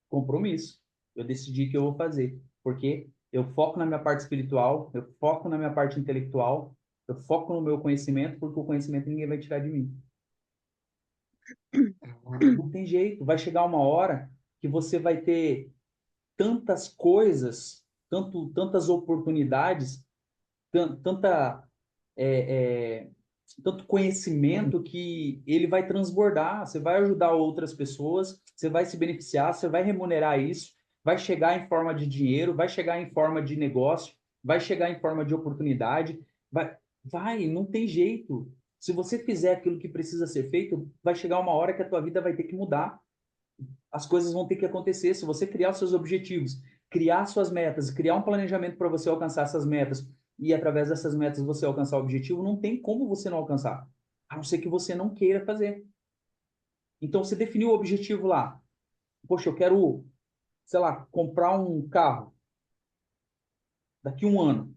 Compromisso. Eu decidi que eu vou fazer. Porque eu foco na minha parte espiritual, eu foco na minha parte intelectual, eu foco no meu conhecimento, porque o conhecimento ninguém vai tirar de mim. Não tem jeito. Vai chegar uma hora que você vai ter tantas coisas, tantas oportunidades, tanta, é, é, tanto conhecimento que ele vai transbordar. Você vai ajudar outras pessoas, você vai se beneficiar, você vai remunerar isso, vai chegar em forma de dinheiro, vai chegar em forma de negócio, vai chegar em forma de oportunidade, não tem jeito. Se você fizer aquilo que precisa ser feito, vai chegar uma hora que a tua vida vai ter que mudar. As coisas vão ter que acontecer. Se você criar os seus objetivos, criar suas metas, criar um planejamento para você alcançar essas metas e através dessas metas você alcançar o objetivo, não tem como você não alcançar, a não ser que você não queira fazer. Então, você definiu o objetivo lá. Poxa, eu quero, sei lá, comprar um carro daqui a um ano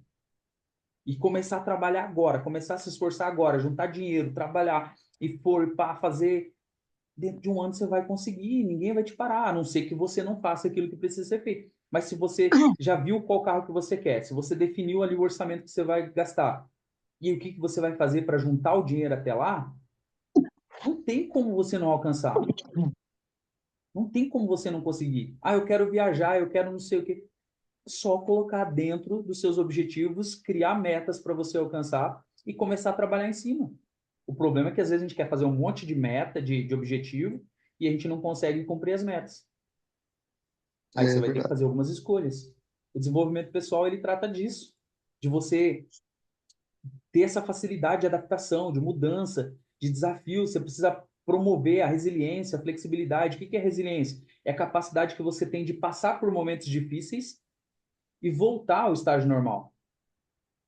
e começar a trabalhar agora, começar a se esforçar agora, juntar dinheiro, trabalhar e for para fazer. Dentro de um ano você vai conseguir, ninguém vai te parar, a não ser que você não faça aquilo que precisa ser feito. Mas se você já viu qual carro que você quer, se você definiu ali o orçamento que você vai gastar, e o que você vai fazer para juntar o dinheiro até lá, tem como você não alcançar. Não tem como você não conseguir. Ah, eu quero viajar, eu quero não sei o quê. Só colocar dentro dos seus objetivos, criar metas para você alcançar e começar a trabalhar em cima. O problema é que às vezes a gente quer fazer um monte de meta, de objetivo, e a gente não consegue cumprir as metas. Aí você É vai ter que verdade. fazer algumas escolhas. O desenvolvimento pessoal, ele trata disso, de você ter essa facilidade de adaptação, de mudança, de desafio. Você precisa promover a resiliência, a flexibilidade. O que é resiliência? É a capacidade que você tem de passar por momentos difíceis e voltar ao estágio normal.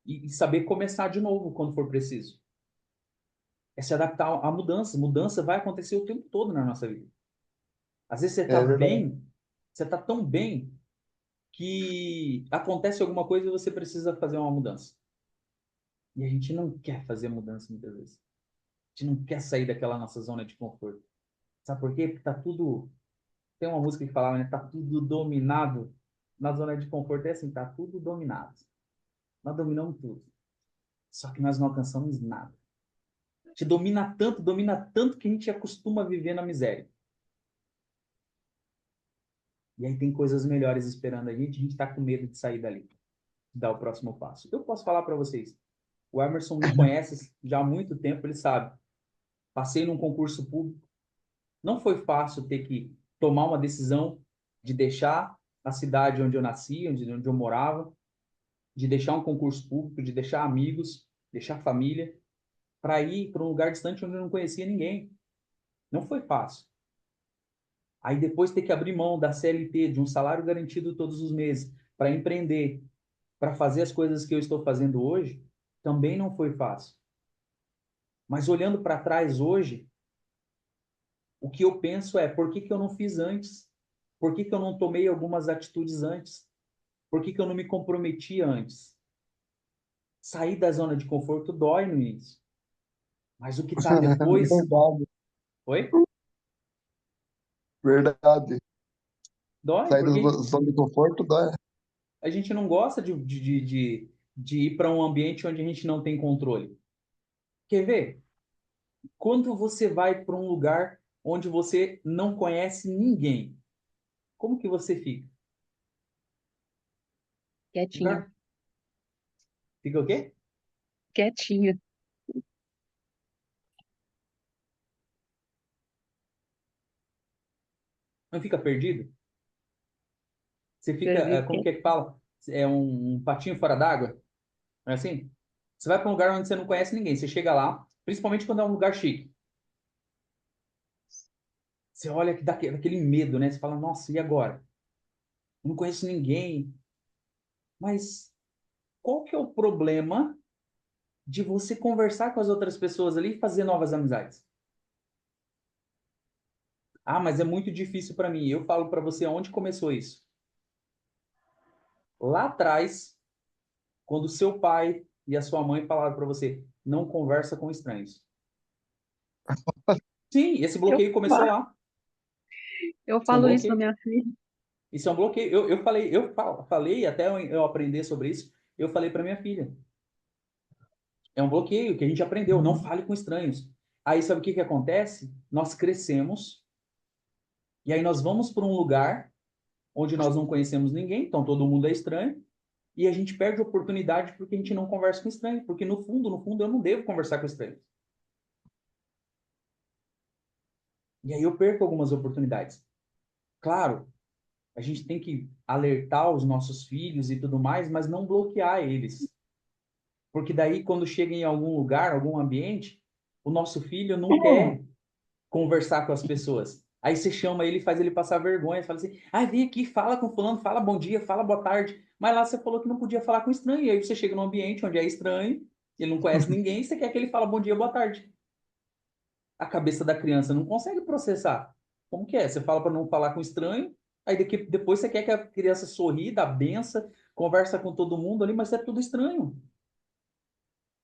E saber começar de novo quando for preciso. É se adaptar à mudança. Mudança vai acontecer o tempo todo na nossa vida. Às vezes você está É verdade. bem, você está tão bem que acontece alguma coisa e você precisa fazer uma mudança. E a gente não quer fazer mudança muitas vezes. A gente não quer sair daquela nossa zona de conforto. Sabe por quê? Porque tá tudo. Tem uma música que falava, né? Tá tudo dominado. Na zona de conforto é assim, tá tudo dominado. Nós dominamos tudo. Só que nós não alcançamos nada. A gente domina tanto que a gente acostuma a viver na miséria. E aí tem coisas melhores esperando a gente tá com medo de sair dali, de dar o próximo passo. Eu posso falar para vocês, o Emerson me conhece já há muito tempo, ele sabe. Passei num concurso público, não foi fácil ter que tomar uma decisão de deixar a cidade onde eu nasci, onde eu morava, de deixar um concurso público, de deixar amigos, deixar família, para ir para um lugar distante onde eu não conhecia ninguém. Não foi fácil. Aí depois ter que abrir mão da CLT, de um salário garantido todos os meses, para empreender, para fazer as coisas que eu estou fazendo hoje, também não foi fácil. Mas olhando para trás hoje, o que eu penso é, por que que eu não fiz antes? Por que que eu não tomei algumas atitudes antes? Por que que eu não me comprometi antes? Sair da zona de conforto dói no início. Mas o que está depois... Verdade. Oi? Verdade. Dói, Sair da porque zona de conforto dói. a gente não gosta de ir para um ambiente onde a gente não tem controle. Quer ver? Quando você vai para um lugar onde você não conhece ninguém, como que você fica? Quietinha. Lugar... Fica o quê? Quietinha. Não fica perdido? Você fica, Você fica como que é que fala? É um patinho fora d'água? Não é assim? Você vai para um lugar onde você não conhece ninguém. Você chega lá, principalmente quando é um lugar chique. Você olha que dá aquele medo, né? Você fala, nossa, e agora? Eu não conheço ninguém. Mas qual que é o problema de você conversar com as outras pessoas ali e fazer novas amizades? Ah, mas é muito difícil para mim. Eu falo para você onde começou isso. Lá atrás, quando seu pai e a sua mãe falaram para você, não conversa com estranhos. Sim, esse Eu, bloqueio começou fa- lá. eu Isso é um falo isso pra bloqueio. minha filha. Isso é um bloqueio. Eu falei, até eu aprender sobre isso, eu falei para minha filha. É um bloqueio que a gente aprendeu, não fale com estranhos. Aí sabe o que que acontece? Nós crescemos e aí nós vamos para um lugar onde nós não conhecemos ninguém, então todo mundo é estranho, e a gente perde oportunidade porque a gente não conversa com estranho, porque no fundo, eu não devo conversar com estranhos. E aí eu perco algumas oportunidades. Claro, a gente tem que alertar os nossos filhos e tudo mais, mas não bloquear eles. Porque daí, quando chega em algum lugar, algum ambiente, o nosso filho não quer conversar com as pessoas. Aí você chama ele e faz ele passar vergonha, fala assim, ah, vem aqui, fala com fulano, fala bom dia, fala boa tarde. Mas lá você falou que não podia falar com estranho. E aí você chega num ambiente onde é estranho, ele não conhece ninguém, e você quer que ele fale bom dia, boa tarde. A cabeça da criança não consegue processar. Como que é? Você fala para não falar com estranho, aí depois você quer que a criança sorri, dá benção, conversa com todo mundo ali, mas é tudo estranho.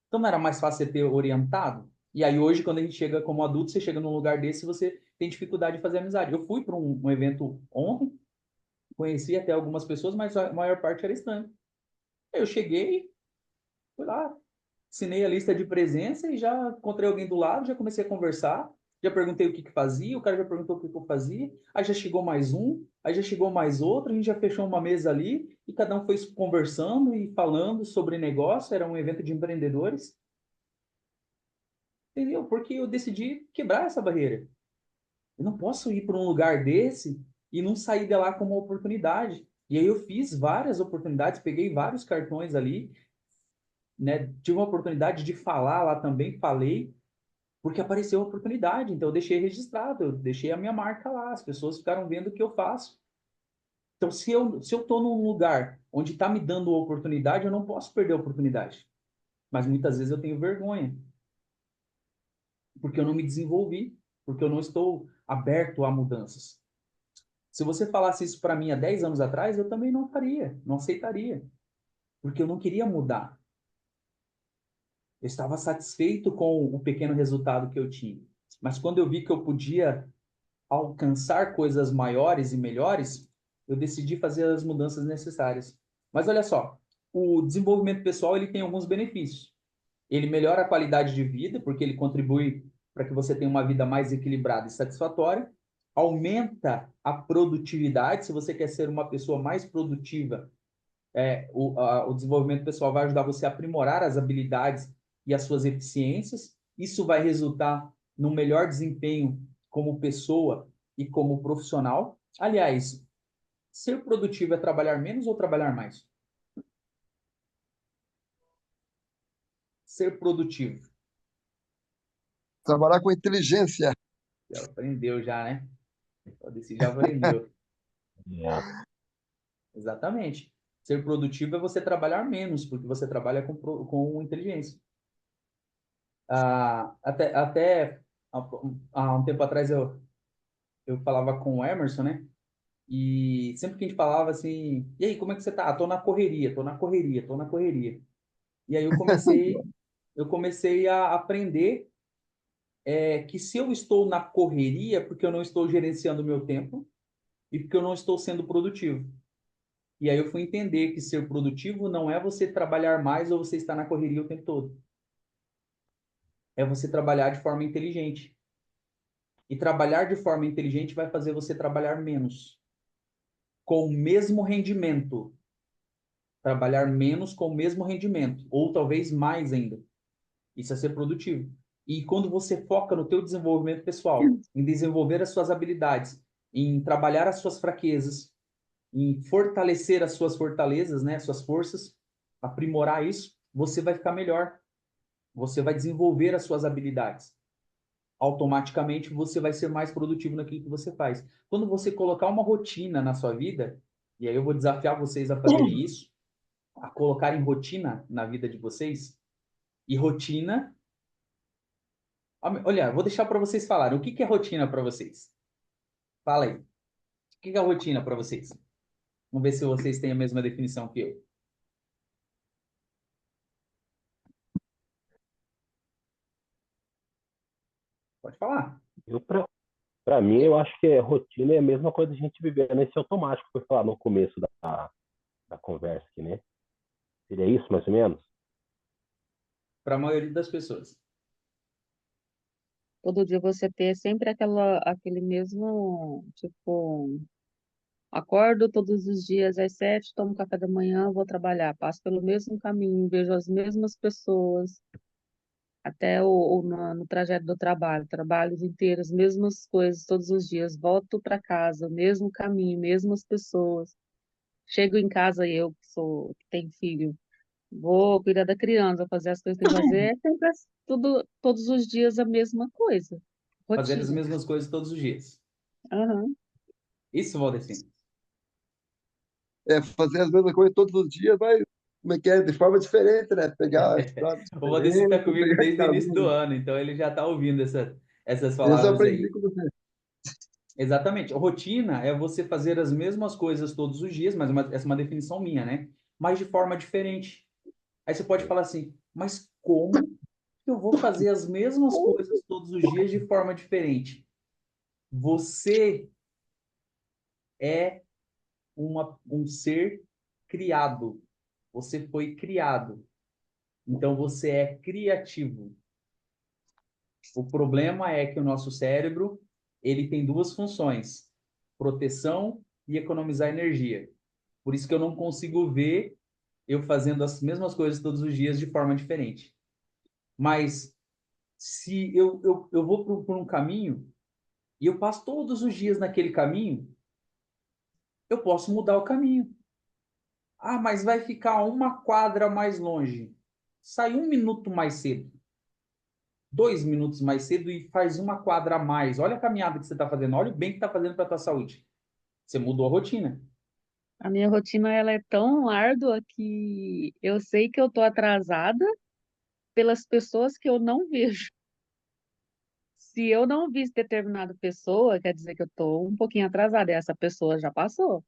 Então não era mais fácil você ter orientado? E aí hoje, quando a gente chega como adulto, você chega num lugar desse, você tem dificuldade de fazer amizade. Eu fui para um evento ontem, conheci até algumas pessoas, mas a maior parte era estranha. Eu cheguei, fui lá, assinei a lista de presença e já encontrei alguém do lado, já comecei a conversar. Já perguntei o que que fazia, o cara já perguntou o que que eu fazia, aí já chegou mais um, aí já chegou mais outro, a gente já fechou uma mesa ali e cada um foi conversando e falando sobre negócio, era um evento de empreendedores, entendeu? Porque eu decidi quebrar essa barreira. Eu não posso ir para um lugar desse e não sair de lá com uma oportunidade. E aí eu fiz várias oportunidades, peguei vários cartões ali, né? Tive uma oportunidade de falar lá também, falei, porque apareceu a oportunidade, então eu deixei registrado, eu deixei a minha marca lá, as pessoas ficaram vendo o que eu faço. Então, se eu estou num lugar onde está me dando a oportunidade, eu não posso perder a oportunidade. Mas muitas vezes eu tenho vergonha, porque eu não me desenvolvi, porque eu não estou aberto a mudanças. Se você falasse isso para mim há 10 anos atrás, eu também não faria, não aceitaria, porque eu não queria mudar. Eu estava satisfeito com o pequeno resultado que eu tinha. Mas quando eu vi que eu podia alcançar coisas maiores e melhores, eu decidi fazer as mudanças necessárias. Mas olha só, o desenvolvimento pessoal ele tem alguns benefícios. Ele melhora a qualidade de vida, porque ele contribui para que você tenha uma vida mais equilibrada e satisfatória. Aumenta a produtividade, se você quer ser uma pessoa mais produtiva, o desenvolvimento pessoal vai ajudar você a aprimorar as habilidades e as suas eficiências. Isso vai resultar num melhor desempenho como pessoa e como profissional. Aliás, ser produtivo é trabalhar menos ou trabalhar mais? Ser produtivo. Trabalhar com inteligência. Já aprendeu já, né? Desse já aprendeu. É, Exatamente. Ser produtivo é você trabalhar menos, porque você trabalha com inteligência. Até há um tempo atrás eu falava com o Emerson, né? E sempre que a gente falava assim, e aí, como é que você tá? Ah, tô na correria, tô na correria, tô na correria. E aí eu comecei a aprender que se eu estou na correria, é porque eu não estou gerenciando o meu tempo e porque eu não estou sendo produtivo. E aí eu fui entender que ser produtivo não é você trabalhar mais ou você estar na correria o tempo todo. É você trabalhar de forma inteligente. E trabalhar de forma inteligente vai fazer você trabalhar menos, com o mesmo rendimento. Trabalhar menos com o mesmo rendimento, ou talvez mais ainda. Isso é ser produtivo. E quando você foca no teu desenvolvimento pessoal, em desenvolver as suas habilidades, em trabalhar as suas fraquezas, em fortalecer as suas fortalezas, né, as suas forças, aprimorar isso, você vai ficar melhor. Você vai desenvolver as suas habilidades. Automaticamente você vai ser mais produtivo naquilo que você faz. Quando você colocar uma rotina na sua vida, e aí eu vou desafiar vocês a fazerem isso, a colocarem rotina na vida de vocês, e rotina. Olha, vou deixar para vocês falarem. O que que é rotina para vocês? Fala aí. O que que é rotina para vocês? Vamos ver se vocês têm a mesma definição que eu. Pode falar. eu, pra mim, eu acho que rotina é a mesma coisa a gente viver nesse automático que foi falar no começo da conversa aqui, né? Seria isso, mais ou menos? Para a maioria das pessoas. Todo dia você ter sempre aquele mesmo, tipo, acordo todos os dias às 7, tomo café da manhã, vou trabalhar, passo pelo mesmo caminho, vejo as mesmas pessoas, até no trajeto do trabalho, trabalhos inteiros, mesmas coisas todos os dias, volto para casa, mesmo caminho, mesmas pessoas. Chego em casa, eu que tenho filho, vou cuidar da criança, fazer as coisas que tem que fazer, é sempre tudo, todos os dias a mesma coisa. Fazer as Rotina. mesmas coisas todos os dias. Aham. Isso, Valdecino. É fazer as mesmas coisas todos os dias, mas como é que é? De forma diferente, né? Pegar estradas O Valdecino está diferentes, comigo pegar desde o início do caminhos. ano, então ele já está ouvindo essas Esse eu palavras aprendi aí. com você. Exatamente. Rotina é você fazer as mesmas coisas todos os dias, mas essa é uma definição minha, né? Mas de forma diferente. Aí você pode falar assim, mas como que eu vou fazer as mesmas coisas todos os dias de forma diferente? Você é um ser criado. Você foi criado. Então você é criativo. O problema é que o nosso cérebro, ele tem duas funções: proteção e economizar energia. Por isso que eu não consigo ver eu fazendo as mesmas coisas todos os dias de forma diferente. Mas se eu vou por um caminho e eu passo todos os dias naquele caminho, eu posso mudar o caminho. Ah, mas vai ficar uma quadra mais longe. Sai 1 minuto mais cedo, 2 minutos mais cedo e faz uma quadra a mais. Olha a caminhada que você está fazendo, olha o bem que está fazendo para a tua saúde. Você mudou a rotina. A minha rotina ela é tão árdua que eu sei que eu tô atrasada pelas pessoas que eu não vejo. Se eu não vi determinada pessoa, quer dizer que eu tô um pouquinho atrasada, e essa pessoa já passou.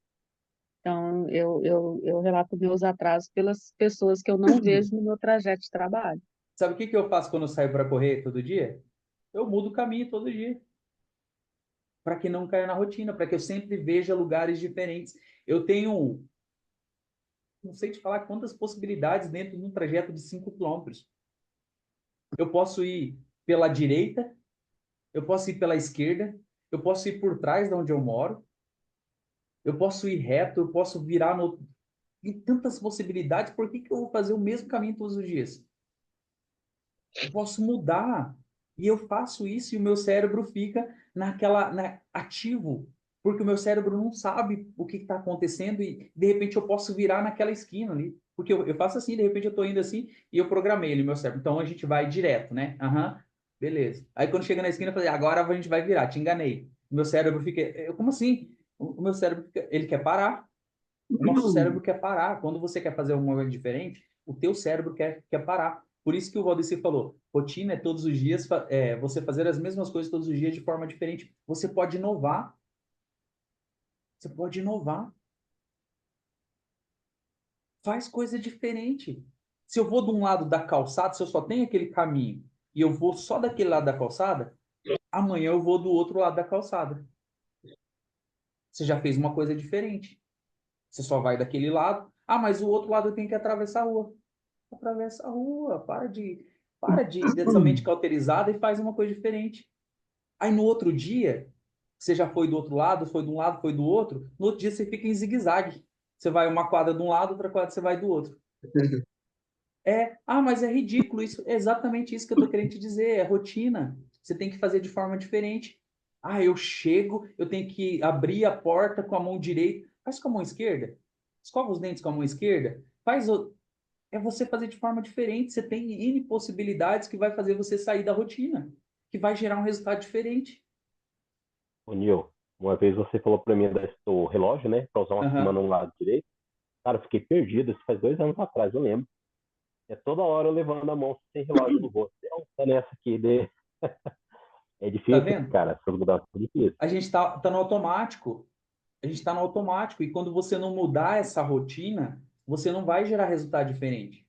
Então, eu relato meus atrasos pelas pessoas que eu não vejo no meu trajeto de trabalho. Sabe o que que eu faço quando eu saio para correr todo dia? Eu mudo o caminho todo dia, para que não caia na rotina, para que eu sempre veja lugares diferentes. Eu tenho, não sei te falar quantas possibilidades dentro de um trajeto de 5 quilômetros. Eu posso ir pela direita, eu posso ir pela esquerda, eu posso ir por trás de onde eu moro, eu posso ir reto, eu posso virar no... Tem tantas possibilidades, por que que eu vou fazer o mesmo caminho todos os dias? Eu posso mudar. E eu faço isso e o meu cérebro fica ativo, porque o meu cérebro não sabe o que está acontecendo e de repente eu posso virar naquela esquina ali. Porque eu faço assim, de repente eu estou indo assim e eu programei ali no meu cérebro. Então a gente vai direto, né? Aham, beleza. Aí quando chega na esquina eu falei, agora a gente vai virar, te enganei. O meu cérebro fica, como assim? O meu cérebro fica, ele quer parar. O nosso cérebro quer parar. Quando você quer fazer alguma coisa diferente, o teu cérebro quer parar. Por isso que o Valdeci falou, rotina é todos os dias, você fazer as mesmas coisas todos os dias de forma diferente. Você pode inovar. Você pode inovar. Faz coisa diferente. Se eu vou de um lado da calçada, se eu só tenho aquele caminho e eu vou só daquele lado da calçada, amanhã eu vou do outro lado da calçada. Você já fez uma coisa diferente. Você só vai daquele lado. Ah, mas o outro lado eu tenho que atravessar a rua. Atravessa a rua, para de dessa mente cauterizada e faz uma coisa diferente. Aí no outro dia, você já foi do outro lado, foi de um lado, foi do outro, no outro dia você fica em zigue-zague. Você vai uma quadra de um lado, outra quadra você vai do outro. Mas é ridículo isso. É exatamente isso que eu tô querendo te dizer, é rotina. Você tem que fazer de forma diferente. Ah, eu chego, eu tenho que abrir a porta com a mão direita. Faz com a mão esquerda. Escova os dentes com a mão esquerda. É você fazer de forma diferente. Você tem N possibilidades que vai fazer você sair da rotina, que vai gerar um resultado diferente. Ô, Nil, uma vez você falou para mim do relógio, né? Para usar uma semana Aham. no lado direito. Cara, eu fiquei perdido. Isso faz 2 anos atrás, eu lembro. É toda hora eu levando a mão sem relógio no rosto. Tá nessa aqui. É Tá difícil, vendo? cara. Essas mudanças são difíceis. A gente tá no automático. A gente está no automático. E quando você não mudar essa rotina, você não vai gerar resultado diferente.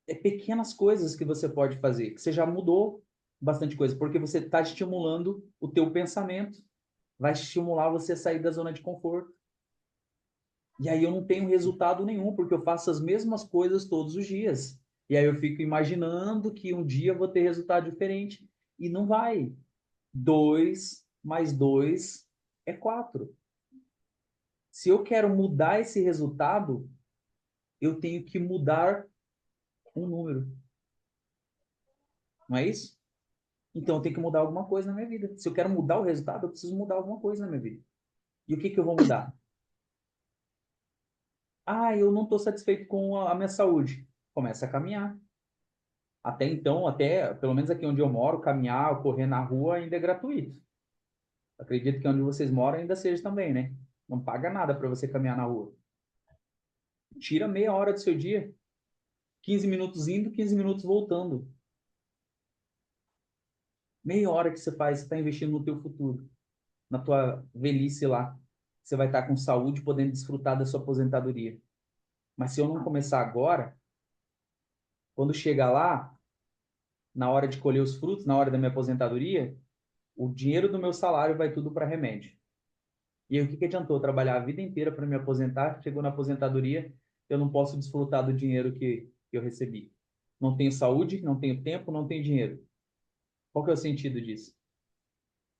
É pequenas coisas que você pode fazer, que você já mudou bastante coisa, porque você está estimulando o teu pensamento, vai estimular você a sair da zona de conforto. E aí eu não tenho resultado nenhum, porque eu faço as mesmas coisas todos os dias. E aí eu fico imaginando que um dia eu vou ter resultado diferente. E não vai. 2 mais 2 é 4. Se eu quero mudar esse resultado, eu tenho que mudar um número. Não é isso? Então eu tenho que mudar alguma coisa na minha vida. Se eu quero mudar o resultado, eu preciso mudar alguma coisa na minha vida. E o que que eu vou mudar? Ah, eu não estou satisfeito com a minha saúde. Começa a caminhar. Até então, até pelo menos aqui onde eu moro, caminhar ou correr na rua ainda é gratuito. Acredito que onde vocês moram ainda seja também, né? Não paga nada para você caminhar na rua. Tira meia hora do seu dia, 15 minutos indo, 15 minutos voltando. Meia hora que você faz, você está investindo no teu futuro, na tua velhice lá. Você vai estar com saúde, podendo desfrutar da sua aposentadoria. Mas se eu não começar agora, quando chegar lá, na hora de colher os frutos, na hora da minha aposentadoria, o dinheiro do meu salário vai tudo para remédio. E aí, o que que adiantou trabalhar a vida inteira para me aposentar? Chegou na aposentadoria, eu não posso desfrutar do dinheiro que eu recebi. Não tenho saúde, não tenho tempo, não tenho dinheiro. Qual que é o sentido disso?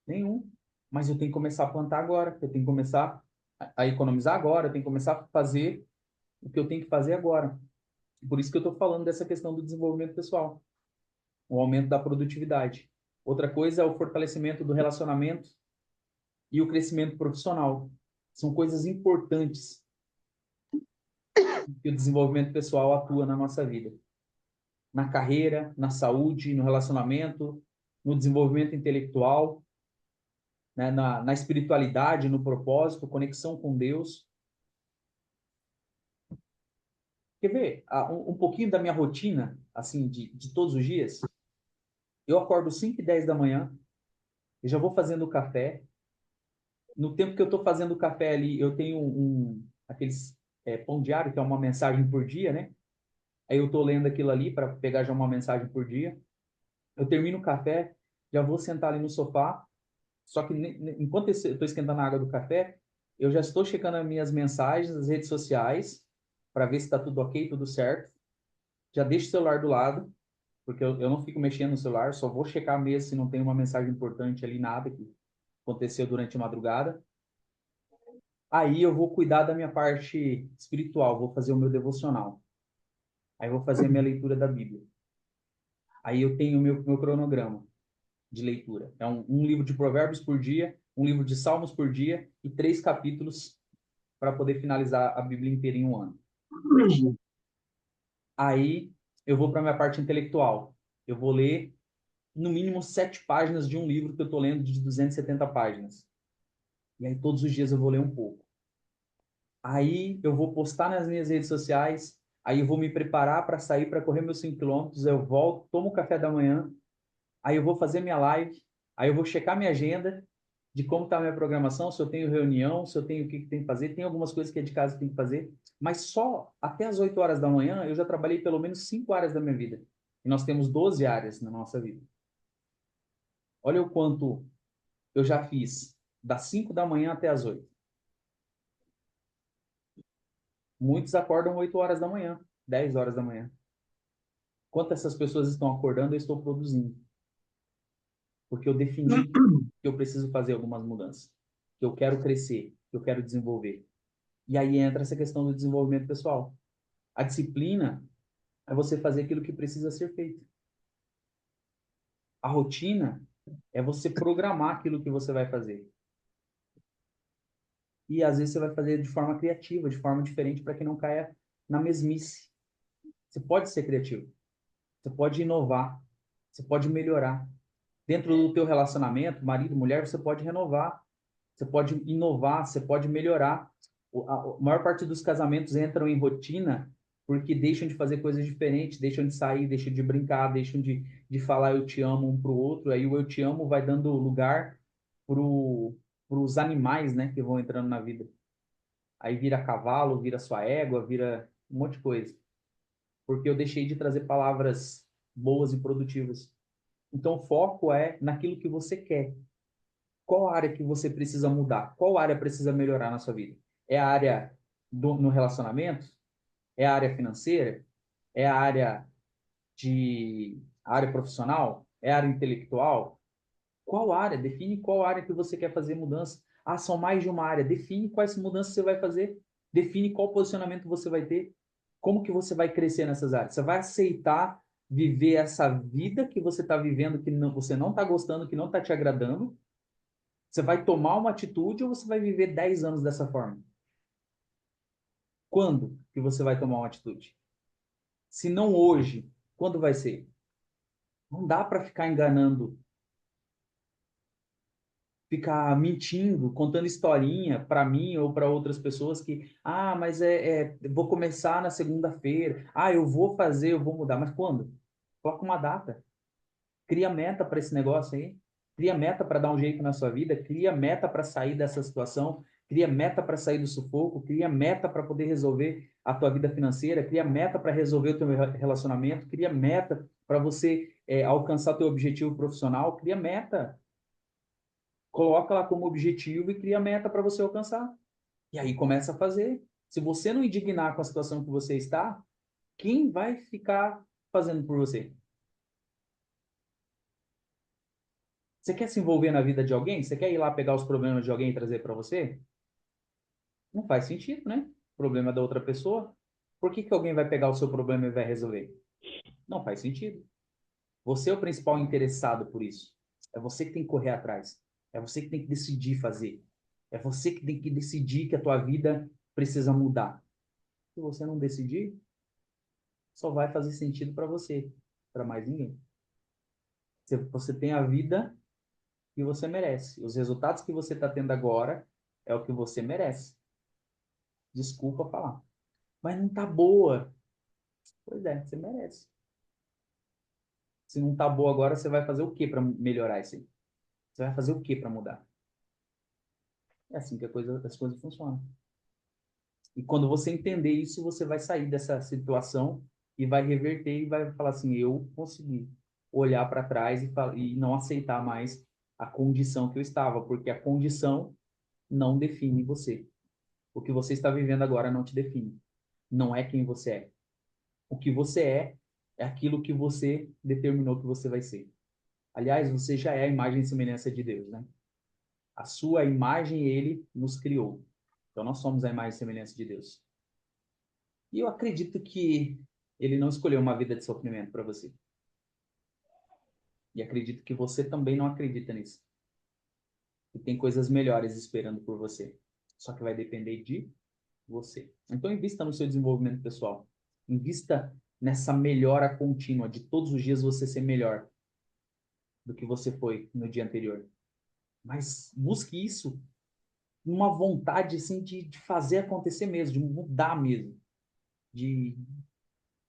Nenhum. Mas eu tenho que começar a plantar agora, eu tenho que começar a economizar agora, eu tenho que começar a fazer o que eu tenho que fazer agora. Por isso que eu estou falando dessa questão do desenvolvimento pessoal, o aumento da produtividade. Outra coisa é o fortalecimento do relacionamento e o crescimento profissional. São coisas importantes que o desenvolvimento pessoal atua na nossa vida. Na carreira, na saúde, no relacionamento, no desenvolvimento intelectual, né, na espiritualidade, no propósito, conexão com Deus. Quer ver um pouquinho da minha rotina, assim, de todos os dias? Eu acordo 5h10 da manhã, eu já vou fazendo o café. No tempo que eu estou fazendo o café ali, eu tenho aqueles pão diário, que é uma mensagem por dia, né? Aí eu estou lendo aquilo ali para pegar já uma mensagem por dia. Eu termino o café, já vou sentar ali no sofá. Só que enquanto eu estou esquentando a água do café, eu já estou checando as minhas mensagens, as redes sociais, para ver se está tudo ok, tudo certo. Já deixo o celular do lado, porque eu não fico mexendo no celular, só vou checar mesmo se não tem uma mensagem importante ali, nada que aconteceu durante a madrugada. Aí eu vou cuidar da minha parte espiritual, vou fazer o meu devocional. Aí eu vou fazer a minha leitura da Bíblia. Aí eu tenho o meu cronograma de leitura. É um livro de provérbios por dia, um livro de salmos por dia e 3 capítulos para poder finalizar a Bíblia inteira em um ano. Aí eu vou para a minha parte intelectual. Eu vou ler no mínimo 7 páginas de um livro que eu estou lendo de 270 páginas. E aí todos os dias eu vou ler um pouco. Aí eu vou postar nas minhas redes sociais, aí eu vou me preparar para sair para correr meus 5 quilômetros, eu volto, tomo o café da manhã, aí eu vou fazer minha live, aí eu vou checar minha agenda de como está a minha programação, se eu tenho reunião, se eu tenho o que tem que fazer, tem algumas coisas que é de casa que tem que fazer, mas só até as 8 horas da manhã eu já trabalhei pelo menos 5 áreas da minha vida. E nós temos 12 áreas na nossa vida. Olha o quanto eu já fiz das 5 da manhã até as 8. Muitos acordam 8 horas da manhã, 10 horas da manhã. Enquanto essas pessoas estão acordando, eu estou produzindo. Porque eu defini que eu preciso fazer algumas mudanças. Que eu quero crescer, que eu quero desenvolver. E aí entra essa questão do desenvolvimento pessoal. A disciplina é você fazer aquilo que precisa ser feito. A rotina é você programar aquilo que você vai fazer. E às vezes você vai fazer de forma criativa, de forma diferente, para que não caia na mesmice. Você pode ser criativo. Você pode inovar. Você pode melhorar. Dentro do teu relacionamento, marido, mulher, você pode renovar, você pode inovar, você pode melhorar. A maior parte dos casamentos entram em rotina porque deixam de fazer coisas diferentes, deixam de sair, deixam de brincar, deixam de falar eu te amo um para o outro. Aí o eu te amo vai dando lugar para os animais, né, que vão entrando na vida. Aí vira cavalo, vira sua égua, vira um monte de coisa. Porque eu deixei de trazer palavras boas e produtivas. Então, o foco é naquilo que você quer. Qual área que você precisa mudar? Qual área precisa melhorar na sua vida? É a área no relacionamento? É a área financeira? É a área profissional? É a área intelectual? Qual área? Define qual área que você quer fazer mudança. Ah, são mais de uma área. Define quais mudanças você vai fazer. Define qual posicionamento você vai ter. Como que você vai crescer nessas áreas? Você vai aceitar viver essa vida que você está vivendo, que não, você não está gostando, que não está te agradando? Você vai tomar uma atitude ou você vai viver 10 anos dessa forma? Quando que você vai tomar uma atitude? Se não hoje, quando vai ser? Não dá para ficar enganando, ficar mentindo, contando historinha para mim ou para outras pessoas que, mas vou começar na segunda-feira, eu vou fazer, eu vou mudar, mas quando? Coloca uma data, cria meta para esse negócio aí, cria meta para dar um jeito na sua vida, cria meta para sair dessa situação, cria meta para sair do sufoco, cria meta para poder resolver a tua vida financeira, cria meta para resolver o teu relacionamento, cria meta para você alcançar o teu objetivo profissional, cria meta. Coloca lá como objetivo e cria meta para você alcançar. E aí começa a fazer. Se você não indignar com a situação que você está, quem vai ficar fazendo por você? Você quer se envolver na vida de alguém? Você quer ir lá pegar os problemas de alguém e trazer para você? Não faz sentido, né? Problema da outra pessoa. Por que que alguém vai pegar o seu problema e vai resolver? Não faz sentido. Você é o principal interessado por isso. É você que tem que correr atrás. É você que tem que decidir fazer. É você que tem que decidir que a tua vida precisa mudar. Se você não decidir, só vai fazer sentido para você, para mais ninguém. Você tem a vida que você merece. Os resultados que você está tendo agora é o que você merece. Desculpa falar. Mas não tá boa. Pois é, você merece. Se não tá boa agora, você vai fazer o que para melhorar isso aí? Você vai fazer o que para mudar? É assim que as coisas funcionam. E quando você entender isso, você vai sair dessa situação e vai reverter e vai falar assim: eu consegui olhar para trás e não aceitar mais a condição que eu estava, porque a condição não define você. O que você está vivendo agora não te define. Não é quem você é. O que você é aquilo que você determinou que você vai ser. Aliás, você já é a imagem e semelhança de Deus, né? A sua imagem, ele nos criou. Então, nós somos a imagem e semelhança de Deus. E eu acredito que ele não escolheu uma vida de sofrimento para você. E acredito que você também não acredita nisso. E tem coisas melhores esperando por você. Só que vai depender de você. Então, invista no seu desenvolvimento pessoal. Invista nessa melhora contínua, de todos os dias você ser melhor do que você foi no dia anterior. Mas busque isso, uma vontade assim, de fazer acontecer mesmo, de mudar mesmo, de,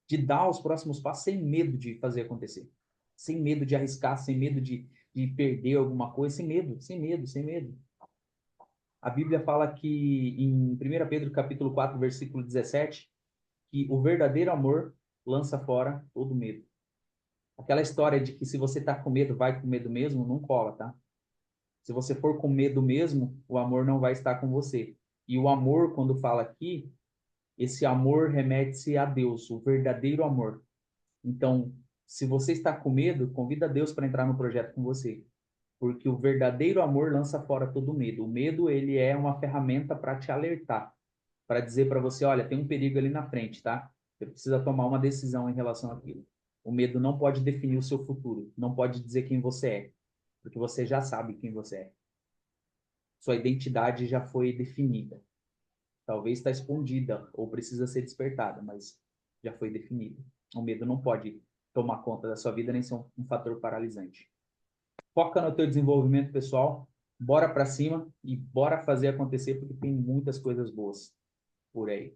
de dar os próximos passos sem medo de fazer acontecer, sem medo de arriscar, sem medo de perder alguma coisa, sem medo, sem medo, sem medo. A Bíblia fala que em 1 Pedro capítulo 4, versículo 17, que o verdadeiro amor lança fora todo medo. Aquela história de que se você tá com medo, vai com medo mesmo, não cola, tá? Se você for com medo mesmo, o amor não vai estar com você. E o amor, quando fala aqui, esse amor remete-se a Deus, o verdadeiro amor. Então, se você está com medo, convida Deus para entrar no projeto com você. Porque o verdadeiro amor lança fora todo medo. O medo, ele é uma ferramenta para te alertar, para dizer para você, olha, tem um perigo ali na frente, tá? Você precisa tomar uma decisão em relação àquilo. O medo não pode definir o seu futuro, não pode dizer quem você é, porque você já sabe quem você é. Sua identidade já foi definida. Talvez está escondida ou precisa ser despertada, mas já foi definida. O medo não pode tomar conta da sua vida nem ser um fator paralisante. Foca no teu desenvolvimento pessoal, bora para cima e bora fazer acontecer porque tem muitas coisas boas por aí.